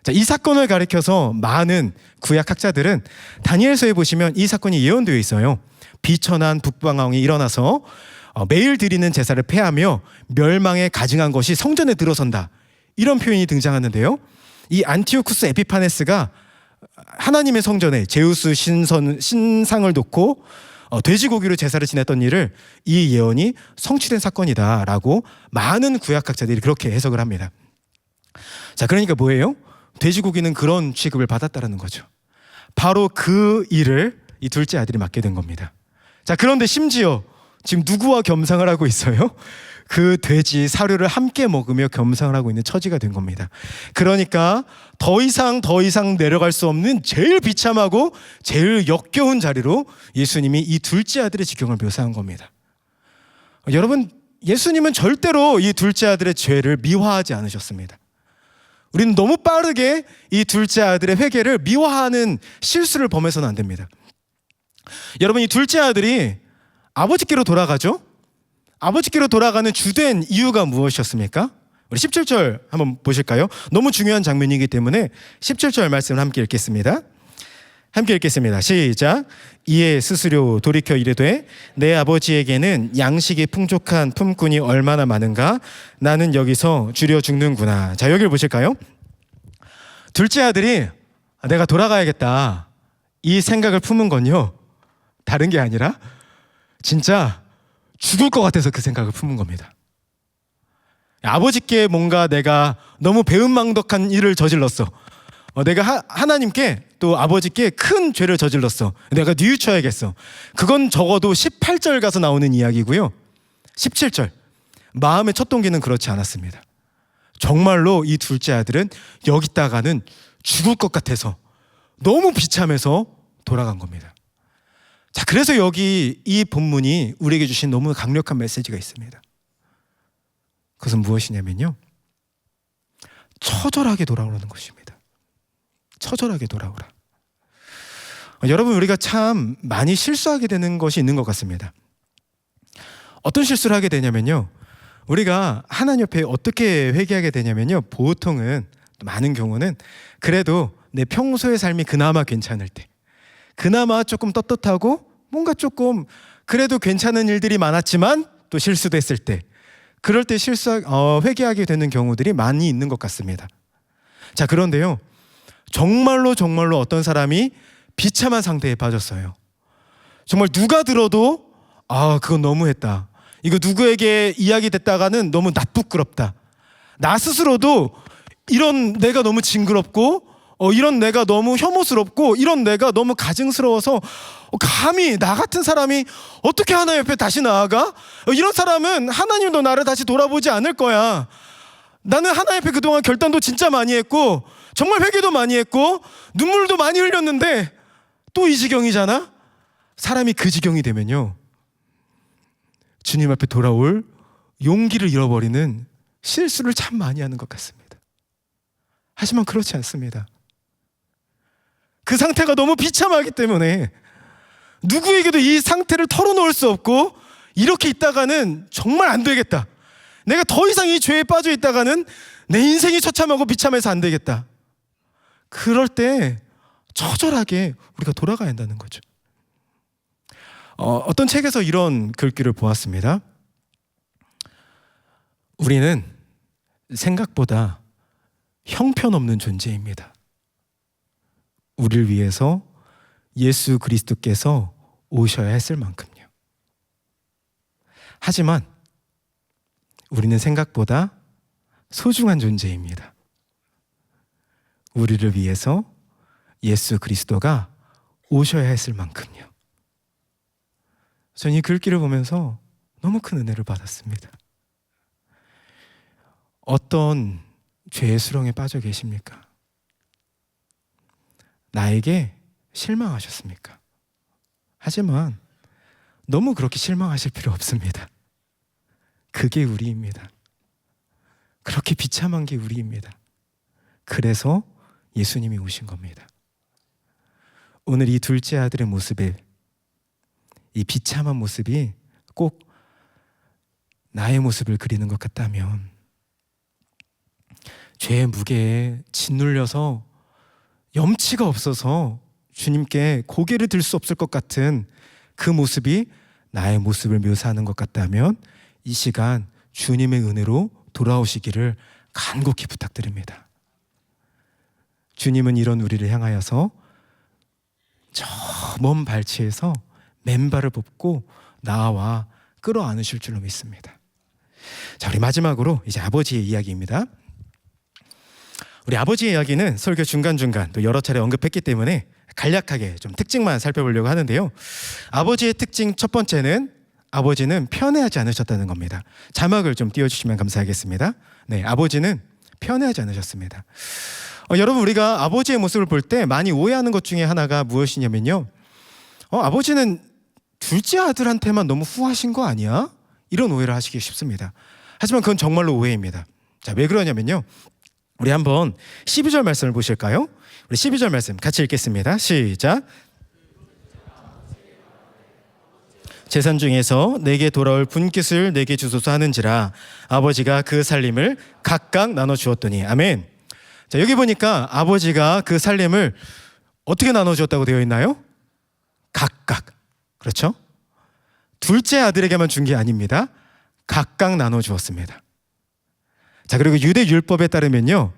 자, 이 사건을 가리켜서 많은 구약학자들은 다니엘서에 보시면 이 사건이 예언되어 있어요. 비천한 북방왕이 일어나서 매일 드리는 제사를 폐하며 멸망에 가증한 것이 성전에 들어선다, 이런 표현이 등장하는데요, 이 안티오쿠스 에피파네스가 하나님의 성전에 제우스 신상을 놓고 돼지고기로 제사를 지냈던 일을 이 예언이 성취된 사건이다라고 많은 구약학자들이 그렇게 해석을 합니다. 자, 그러니까 뭐예요? 돼지고기는 그런 취급을 받았다라는 거죠. 바로 그 일을 이 둘째 아들이 맡게 된 겁니다. 자, 그런데 심지어 지금 누구와 겸상을 하고 있어요? 그 돼지 사료를 함께 먹으며 겸상을 하고 있는 처지가 된 겁니다. 그러니까 더 이상 내려갈 수 없는 제일 비참하고 제일 역겨운 자리로 예수님이 이 둘째 아들의 지경을 묘사한 겁니다. 여러분, 예수님은 절대로 이 둘째 아들의 죄를 미화하지 않으셨습니다. 우리는 너무 빠르게 이 둘째 아들의 회개를 미화하는 실수를 범해서는 안 됩니다. 여러분, 이 둘째 아들이 아버지께로 돌아가죠? 아버지께로 돌아가는 주된 이유가 무엇이었습니까? 우리 17절 한번 보실까요? 너무 중요한 장면이기 때문에 17절 말씀을 함께 읽겠습니다. 함께 읽겠습니다. 시작. 이에 스스로 돌이켜 이르되 내 아버지에게는 양식이 풍족한 품꾼이 얼마나 많은가? 나는 여기서 줄여 죽는구나. 자, 여기를 보실까요? 둘째 아들이 내가 돌아가야겠다, 이 생각을 품은 건요, 다른 게 아니라 진짜 죽을 것 같아서 그 생각을 품은 겁니다. 아버지께 뭔가 내가 너무 배은망덕한 일을 저질렀어. 내가 하나님께 또 아버지께 큰 죄를 저질렀어. 내가 뉘우쳐야겠어. 그건 적어도 18절 가서 나오는 이야기고요. 17절, 마음의 첫 동기는 그렇지 않았습니다. 정말로 이 둘째 아들은 여기다가는 죽을 것 같아서 너무 비참해서 돌아간 겁니다. 자, 그래서 여기 이 본문이 우리에게 주신 너무 강력한 메시지가 있습니다. 그것은 무엇이냐면요, 처절하게 돌아오라는 것입니다. 처절하게 돌아오라. 여러분, 우리가 참 많이 실수하게 되는 것이 있는 것 같습니다. 어떤 실수를 하게 되냐면요, 우리가 하나님 옆에 어떻게 회개하게 되냐면요, 보통은, 많은 경우는 그래도 내 평소의 삶이 그나마 괜찮을 때, 그나마 조금 떳떳하고 뭔가 조금 그래도 괜찮은 일들이 많았지만 또 실수도 했을 때, 그럴 때 회개하게 되는 경우들이 많이 있는 것 같습니다. 자, 그런데요, 정말로 어떤 사람이 비참한 상태에 빠졌어요. 정말 누가 들어도 그건 너무했다, 이거 누구에게 이야기 됐다가는 너무 부끄럽다, 나 스스로도 이런 내가 너무 징그럽고 이런 내가 너무 혐오스럽고 이런 내가 너무 가증스러워서 감히 나 같은 사람이 어떻게 하나님 옆에 다시 나아가? 이런 사람은 하나님도 나를 다시 돌아보지 않을 거야. 나는 하나님 앞에 그동안 결단도 진짜 많이 했고 정말 회개도 많이 했고 눈물도 많이 흘렸는데 또 이 지경이잖아? 사람이 그 지경이 되면요, 주님 앞에 돌아올 용기를 잃어버리는 실수를 참 많이 하는 것 같습니다. 하지만 그렇지 않습니다. 그 상태가 너무 비참하기 때문에 누구에게도 이 상태를 털어놓을 수 없고, 이렇게 있다가는 정말 안 되겠다, 내가 더 이상 이 죄에 빠져 있다가는 내 인생이 처참하고 비참해서 안 되겠다, 그럴 때 처절하게 우리가 돌아가야 한다는 거죠. 어떤 책에서 이런 글귀를 보았습니다. 우리는 생각보다 형편없는 존재입니다. 우리를 위해서 예수 그리스도께서 오셔야 했을 만큼요. 하지만 우리는 생각보다 소중한 존재입니다. 우리를 위해서 예수 그리스도가 오셔야 했을 만큼요. 저는 이 글귀를 보면서 너무 큰 은혜를 받았습니다. 어떤 죄의 수렁에 빠져 계십니까? 나에게 실망하셨습니까? 하지만 너무 그렇게 실망하실 필요 없습니다. 그게 우리입니다. 그렇게 비참한 게 우리입니다. 그래서 예수님이 오신 겁니다. 오늘 이 둘째 아들의 모습에, 이 비참한 모습이 꼭 나의 모습을 그리는 것 같다면, 죄의 무게에 짓눌려서 염치가 없어서 주님께 고개를 들 수 없을 것 같은 그 모습이 나의 모습을 묘사하는 것 같다면, 이 시간 주님의 은혜로 돌아오시기를 간곡히 부탁드립니다. 주님은 이런 우리를 향하여서 저 먼 발치에서 맨발을 밟고 나와 끌어안으실 줄로 믿습니다. 자, 우리 마지막으로 이제 아버지의 이야기입니다. 우리 아버지의 이야기는 설교 중간중간 또 여러 차례 언급했기 때문에 간략하게 좀 특징만 살펴보려고 하는데요. 아버지의 특징 첫 번째는, 아버지는 편애하지 않으셨다는 겁니다. 자막을 좀 띄워주시면 감사하겠습니다. 네, 아버지는 편애하지 않으셨습니다. 여러분, 우리가 아버지의 모습을 볼 때 많이 오해하는 것 중에 하나가 무엇이냐면요, 아버지는 둘째 아들한테만 너무 후하신 거 아니야? 이런 오해를 하시기 쉽습니다. 하지만 그건 정말로 오해입니다. 자, 왜 그러냐면요, 우리 한번 12절 말씀을 보실까요? 우리 12절 말씀 같이 읽겠습니다. 시작. 재산 중에서 내게 돌아올 분깃을 내게 주소서 하는지라 아버지가 그 살림을 각각 나눠 주었더니. 아멘. 자, 여기 보니까 아버지가 그 살림을 어떻게 나눠 주었다고 되어 있나요? 각각. 그렇죠? 둘째 아들에게만 준 게 아닙니다. 각각 나눠 주었습니다. 자, 그리고 유대 율법에 따르면요,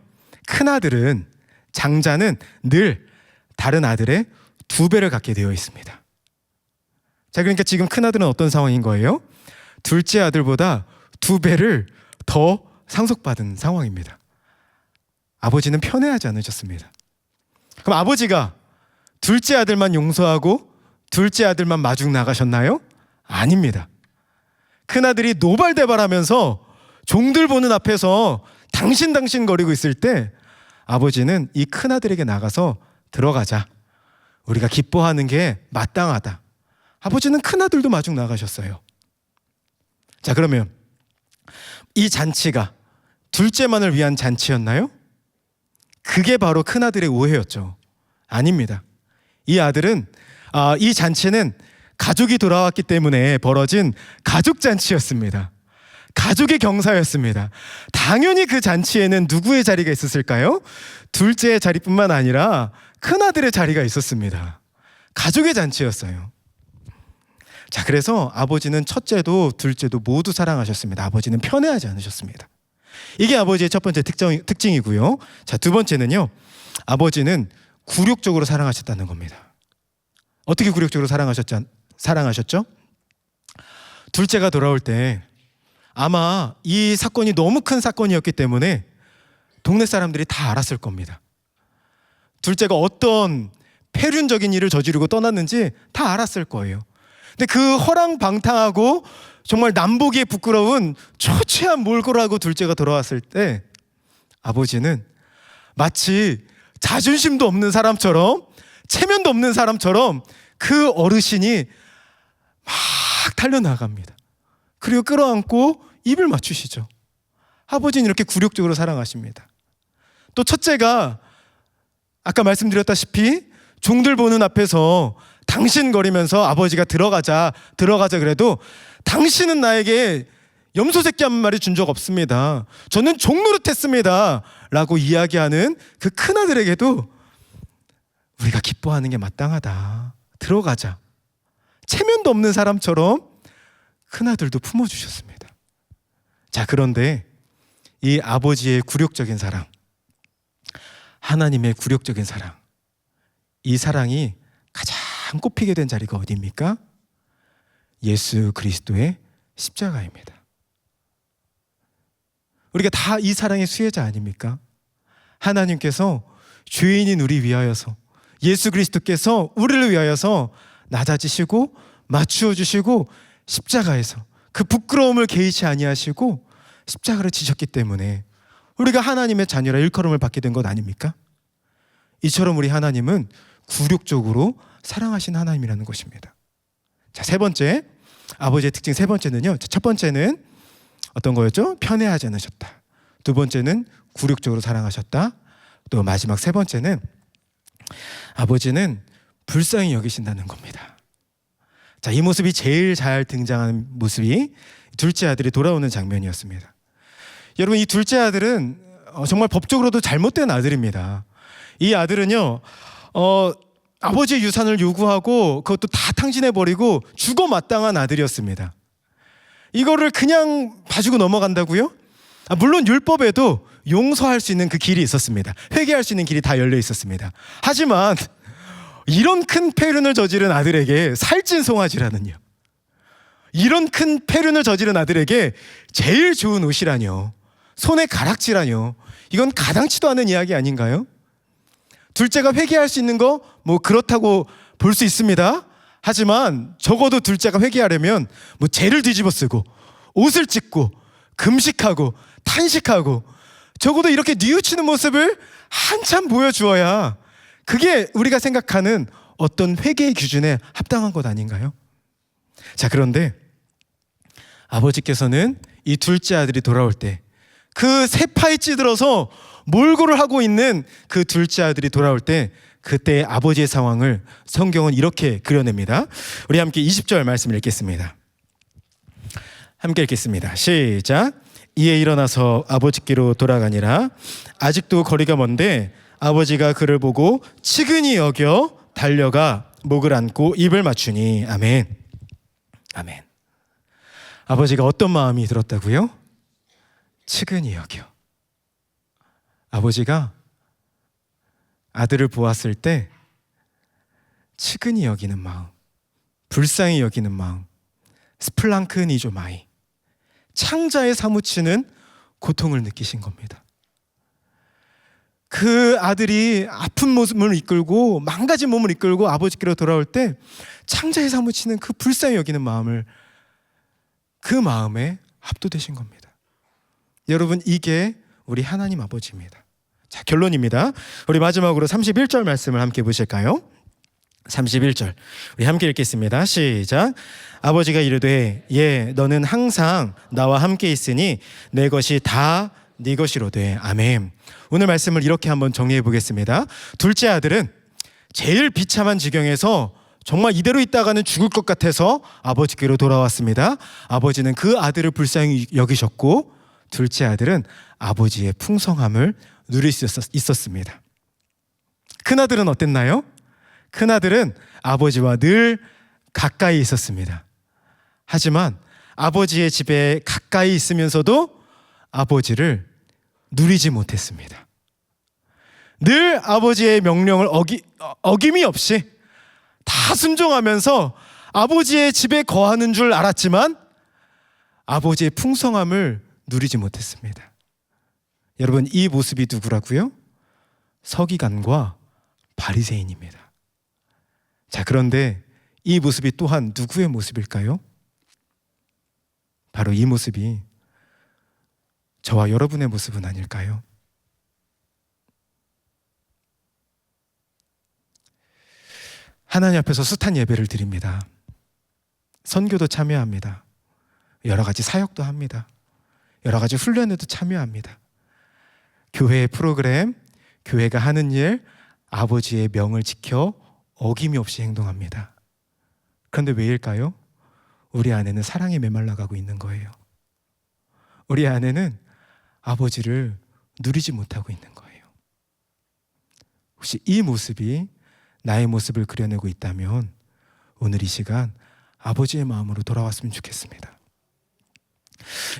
큰 아들은, 장자는 늘 다른 아들의 2배를 갖게 되어 있습니다. 자, 그러니까 지금 큰 아들은 어떤 상황인 거예요? 둘째 아들보다 2배를 더 상속받은 상황입니다. 아버지는 편애하지 않으셨습니다. 그럼 아버지가 둘째 아들만 용서하고 둘째 아들만 마중 나가셨나요? 아닙니다. 큰 아들이 노발대발하면서 종들 보는 앞에서 당신 거리고 있을 때 아버지는 이 큰 아들에게 나가서 들어가자, 우리가 기뻐하는 게 마땅하다. 아버지는 큰 아들도 마중 나가셨어요. 자, 그러면 이 잔치가 둘째만을 위한 잔치였나요? 그게 바로 큰 아들의 오해였죠. 아닙니다. 이 아들은, 이 잔치는 가족이 돌아왔기 때문에 벌어진 가족 잔치였습니다. 가족의 경사였습니다. 당연히 그 잔치에는 누구의 자리가 있었을까요? 둘째의 자리뿐만 아니라 큰아들의 자리가 있었습니다. 가족의 잔치였어요. 자, 그래서 아버지는 첫째도 둘째도 모두 사랑하셨습니다. 아버지는 편애하지 않으셨습니다. 이게 아버지의 첫 번째 특징이고요. 자, 두 번째는요, 아버지는 굴욕적으로 사랑하셨다는 겁니다. 어떻게 굴욕적으로 사랑하셨죠? 둘째가 돌아올 때 아마 이 사건이 너무 큰 사건이었기 때문에 동네 사람들이 다 알았을 겁니다. 둘째가 어떤 폐륜적인 일을 저지르고 떠났는지 다 알았을 거예요. 근데 그 허랑방탕하고 정말 남보기에 부끄러운 초췌한 몰골을 하고 둘째가 돌아왔을 때 아버지는 마치 자존심도 없는 사람처럼 체면도 없는 사람처럼 그 어르신이 막 달려나갑니다. 그리고 끌어안고 입을 맞추시죠. 아버지는 이렇게 굴욕적으로 사랑하십니다. 또 첫째가 아까 말씀드렸다시피 종들 보는 앞에서 당신거리면서 아버지가 들어가자 그래도 당신은 나에게 염소 새끼 한 마리 준 적 없습니다. 저는 종 노릇했습니다 라고 이야기하는 그 큰아들에게도 우리가 기뻐하는 게 마땅하다, 들어가자, 체면도 없는 사람처럼 큰아들도 품어주셨습니다. 자, 그런데 이 아버지의 굴욕적인 사랑, 하나님의 굴욕적인 사랑, 이 사랑이 가장 꼽히게 된 자리가 어디입니까? 예수 그리스도의 십자가입니다. 우리가 다 이 사랑의 수혜자 아닙니까? 하나님께서 죄인인 우리 위하여서, 예수 그리스도께서 우리를 위하여서 낮아지시고 맞추어 주시고 십자가에서 그 부끄러움을 개의치 아니하시고 십자가를 지셨기 때문에 우리가 하나님의 자녀라 일컬음을 받게 된 것 아닙니까? 이처럼 우리 하나님은 굴욕적으로 사랑하신 하나님이라는 것입니다. 자, 세 번째, 아버지의 특징 세 번째는요. 첫 번째는 어떤 거였죠? 편애하지 않으셨다. 두 번째는 굴욕적으로 사랑하셨다. 또 마지막 세 번째는 아버지는 불쌍히 여기신다는 겁니다. 자, 이 모습이 제일 잘 등장하는 모습이 둘째 아들이 돌아오는 장면이었습니다. 여러분, 이 둘째 아들은 정말 법적으로도 잘못된 아들입니다. 이 아들은요, 아버지의 유산을 요구하고 그것도 다 탕진해버리고 죽어마땅한 아들이었습니다. 이거를 그냥 봐주고 넘어간다고요? 물론 율법에도 용서할 수 있는 그 길이 있었습니다. 회개할 수 있는 길이 다 열려 있었습니다. 하지만 이런 큰 폐륜을 저지른 아들에게 살찐 송아지라는요, 이런 큰 폐륜을 저지른 아들에게 제일 좋은 옷이라뇨, 손에 가락지라뇨, 이건 가당치도 않은 이야기 아닌가요? 둘째가 회개할 수 있는 거 뭐 그렇다고 볼 수 있습니다. 하지만 적어도 둘째가 회개하려면 뭐 죄를 뒤집어 쓰고 옷을 찢고 금식하고 탄식하고 적어도 이렇게 뉘우치는 모습을 한참 보여주어야 그게 우리가 생각하는 어떤 회개의 기준에 합당한 것 아닌가요? 자, 그런데 아버지께서는 이 둘째 아들이 돌아올 때 그 세파에 찌들어서 몰골을 하고 있는 그 둘째 아들이 돌아올 때 그때의 아버지의 상황을 성경은 이렇게 그려냅니다. 우리 함께 20절 말씀을 읽겠습니다. 함께 읽겠습니다. 시작. 이에 일어나서 아버지께로 돌아가니라. 아직도 거리가 먼데 아버지가 그를 보고 측은히 여겨 달려가 목을 안고 입을 맞추니. 아멘. 아멘. 아버지가 어떤 마음이 들었다고요? 측은히 여겨. 아버지가 아들을 보았을 때 측은히 여기는 마음, 불쌍히 여기는 마음, 스플랑크니조 마이, 창자에 사무치는 고통을 느끼신 겁니다. 그 아들이 아픈 몸을 이끌고 망가진 몸을 이끌고 아버지께로 돌아올 때 창자에 사무치는 그 불쌍히 여기는 마음을, 그 마음에 합도되신 겁니다. 여러분, 이게 우리 하나님 아버지입니다. 자, 결론입니다. 우리 마지막으로 31절 말씀을 함께 보실까요? 31절 우리 함께 읽겠습니다. 시작. 아버지가 이르되 예 너는 항상 나와 함께 있으니 내 것이 다 네 것이로되. 아멘. 오늘 말씀을 이렇게 한번 정리해 보겠습니다. 둘째 아들은 제일 비참한 지경에서 정말 이대로 있다가는 죽을 것 같아서 아버지께로 돌아왔습니다. 아버지는 그 아들을 불쌍히 여기셨고 둘째 아들은 아버지의 풍성함을 누릴 수 있었습니다. 큰아들은 어땠나요? 큰아들은 아버지와 늘 가까이 있었습니다. 하지만 아버지의 집에 가까이 있으면서도 아버지를 누리지 못했습니다. 늘 아버지의 명령을 어김이 없이 다 순종하면서 아버지의 집에 거하는 줄 알았지만 아버지의 풍성함을 누리지 못했습니다. 여러분, 이 모습이 누구라고요? 서기관과 바리새인입니다. 자, 그런데 이 모습이 또한 누구의 모습일까요? 바로 이 모습이 저와 여러분의 모습은 아닐까요? 하나님 앞에서 숱한 예배를 드립니다. 선교도 참여합니다. 여러 가지 사역도 합니다. 여러 가지 훈련에도 참여합니다. 교회의 프로그램, 교회가 하는 일, 아버지의 명을 지켜 어김없이 행동합니다. 그런데 왜일까요? 우리 안에는 사랑에 메말라가고 있는 거예요. 우리 안에는 아버지를 누리지 못하고 있는 거예요. 혹시 이 모습이 나의 모습을 그려내고 있다면 오늘 이 시간 아버지의 마음으로 돌아왔으면 좋겠습니다.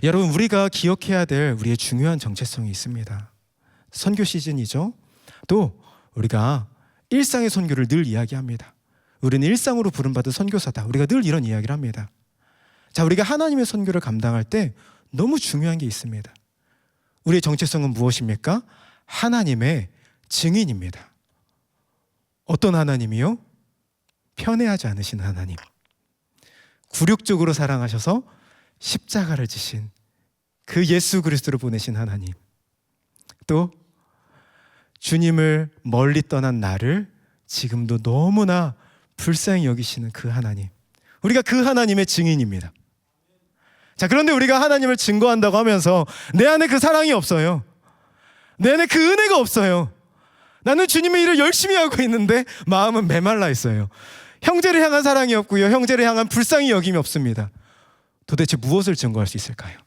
여러분, 우리가 기억해야 될 우리의 중요한 정체성이 있습니다. 선교 시즌이죠. 또 우리가 일상의 선교를 늘 이야기합니다. 우리는 일상으로 부름받은 선교사다. 우리가 늘 이런 이야기를 합니다. 자, 우리가 하나님의 선교를 감당할 때 너무 중요한 게 있습니다. 우리의 정체성은 무엇입니까? 하나님의 증인입니다. 어떤 하나님이요? 편애하지 않으신 하나님. 굴욕적으로 사랑하셔서 십자가를 지신 그 예수 그리스도를 보내신 하나님. 또 주님을 멀리 떠난 나를 지금도 너무나 불쌍히 여기시는 그 하나님. 우리가 그 하나님의 증인입니다. 자, 그런데 우리가 하나님을 증거한다고 하면서 내 안에 그 사랑이 없어요. 내 안에 그 은혜가 없어요. 나는 주님의 일을 열심히 하고 있는데 마음은 메말라 있어요. 형제를 향한 사랑이 없고요, 형제를 향한 불쌍히 여김이 없습니다. 도대체 무엇을 증거할 수 있을까요?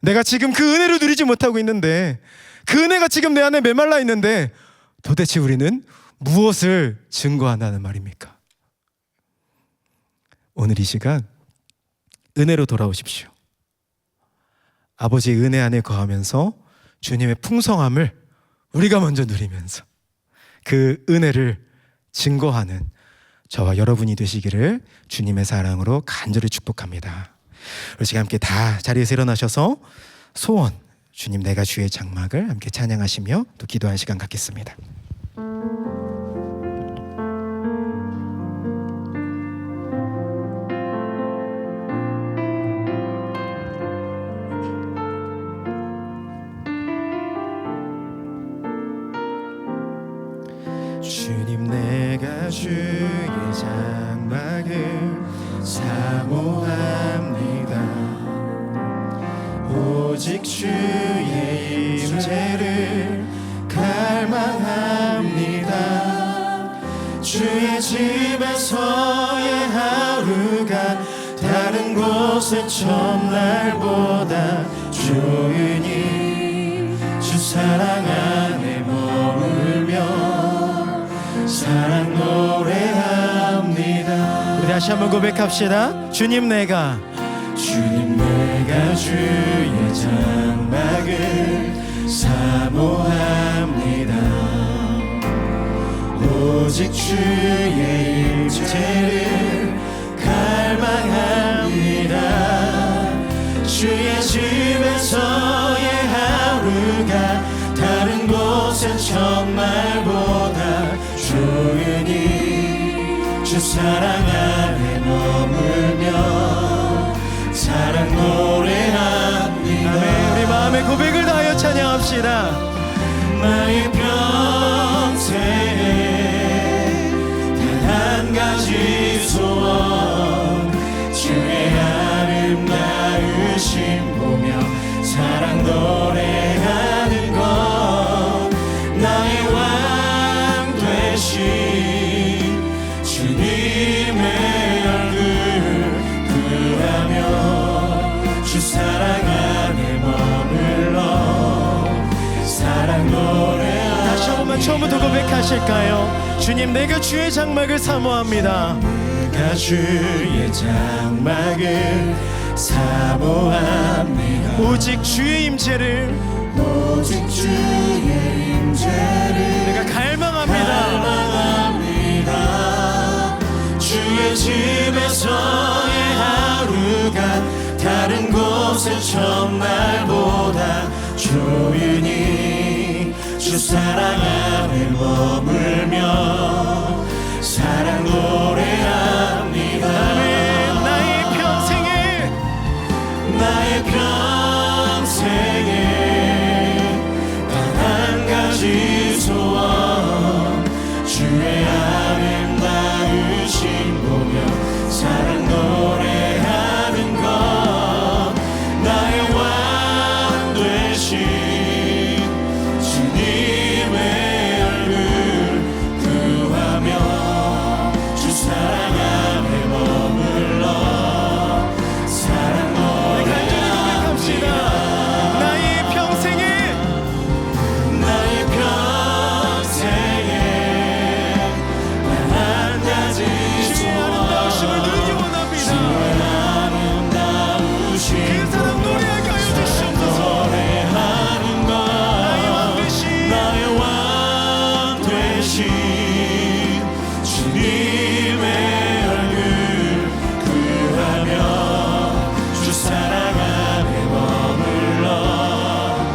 내가 지금 그 은혜를 누리지 못하고 있는데, 그 은혜가 지금 내 안에 메말라 있는데 도대체 우리는 무엇을 증거한다는 말입니까? 오늘 이 시간 은혜로 돌아오십시오. 아버지의 은혜 안에 거하면서 주님의 풍성함을 우리가 먼저 누리면서 그 은혜를 증거하는 저와 여러분이 되시기를 주님의 사랑으로 간절히 축복합니다. 우리 지금 함께 다 자리에서 일어나셔서 소원, 주님 내가 주의 장막을 함께 찬양하시며 또 기도하는 시간 갖겠습니다. 주님 내가 주의 장막을 사모합니다. 오직 주의 임재를 갈망합니다. 주의 집에서의 하루가 다른 곳의 첫날보다 조용히 주 사랑 안에 머물며 사랑 노래합니다. 우리 다시 한번 고백합시다. 주님 내가 주의 장막을 사모합니다. 오직 주의 임재를 갈망합니다. 주의 집에서의 하루가 다른 곳의 첫날보다 조용히 주 사랑 안에 머물며 사랑 노래합니다. 아멘. 우리 마음의 고백을 다하여 찬양합시다. 나의 평생에 단 한 가지 소원, 주의 아름다우심 보며 사랑 노래하는 것, 나의 왕 되신 주님의 얼굴 구하며 주 사랑 안에 머물러 사랑 노래. 다시 한 번만 처음부터 고백하실까요? 주님 내가 주의 장막을 사모합니다. 내가 주의 장막을 사모합니다. 오직 주의 임재를 내가 갈망합니다. 주의 집에서의 하루가 다른 곳의 첫날보다 조용히 주 주 사랑 안에 머물며 사랑 노래합니다. 나의 평생에 단 한 가지 소원 주의 아름다우신 보며 사랑 노래하는 것 나의 왕 되신 주님의 얼굴 구하며 주 사랑 안에 머물러 사랑 노래합니다. 나의 평생에 단 한 가지 주의 아름다우심을 누리기 원합니다. 아름다우신 그 사랑 노래하게 하여 주시옵소서. 노래하는 것 나의 왕 되신 주님의 얼굴 구하며 주 사랑 안에 머물러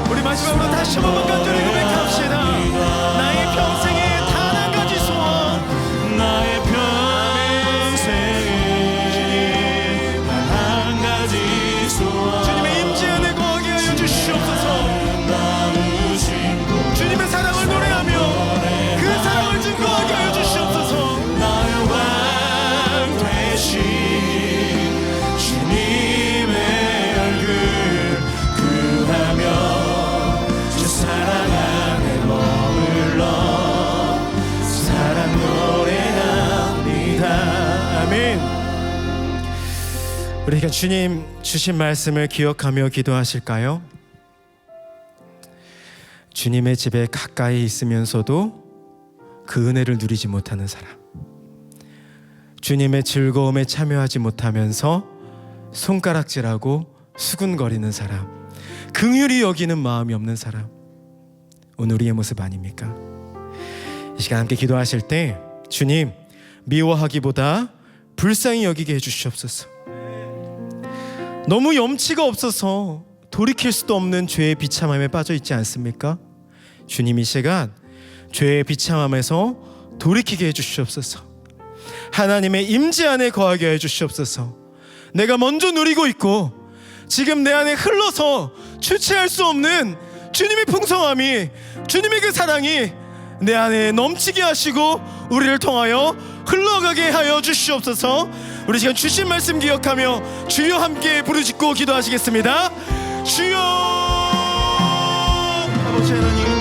우리 마지막으로 다시 한번 간절히 고백합시다. 나의 평생에 단 한 가지 소원 나의 평생에 단 한 가지 소원 주님의 임재 안에 거하게 하여 주시옵소서. 아름다우신 곳 주님의 사랑을 노래하며 그 사랑을 증거하게 하여 주시옵소서. 나의 왕 되신 주님의 얼굴 구하며 주 사랑 안에 머물러 사랑 노래합니다. 아멘. 우리가 주님 주신 말씀을 기억하며 기도하실까요? 주님의 집에 가까이 있으면서도 그 은혜를 누리지 못하는 사람, 주님의 즐거움에 참여하지 못하면서 손가락질하고 수군거리는 사람, 긍휼히 여기는 마음이 없는 사람, 오늘 우리의 모습 아닙니까? 이 시간 함께 기도하실 때 주님 미워하기보다 불쌍히 여기게 해주시옵소서. 너무 염치가 없어서 돌이킬 수도 없는 죄의 비참함에 빠져 있지 않습니까? 주님 이 시간 죄의 비참함에서 돌이키게 해주시옵소서. 하나님의 임재 안에 거하게 해주시옵소서. 내가 먼저 누리고 있고 지금 내 안에 흘러서 주체할 수 없는 주님의 풍성함이, 주님의 그 사랑이 내 안에 넘치게 하시고 우리를 통하여 흘러가게 하여 주시옵소서. 우리 시간 주신 말씀 기억하며 주여 함께 부르짖고 기도하시겠습니다. 주여. 아버지 하나님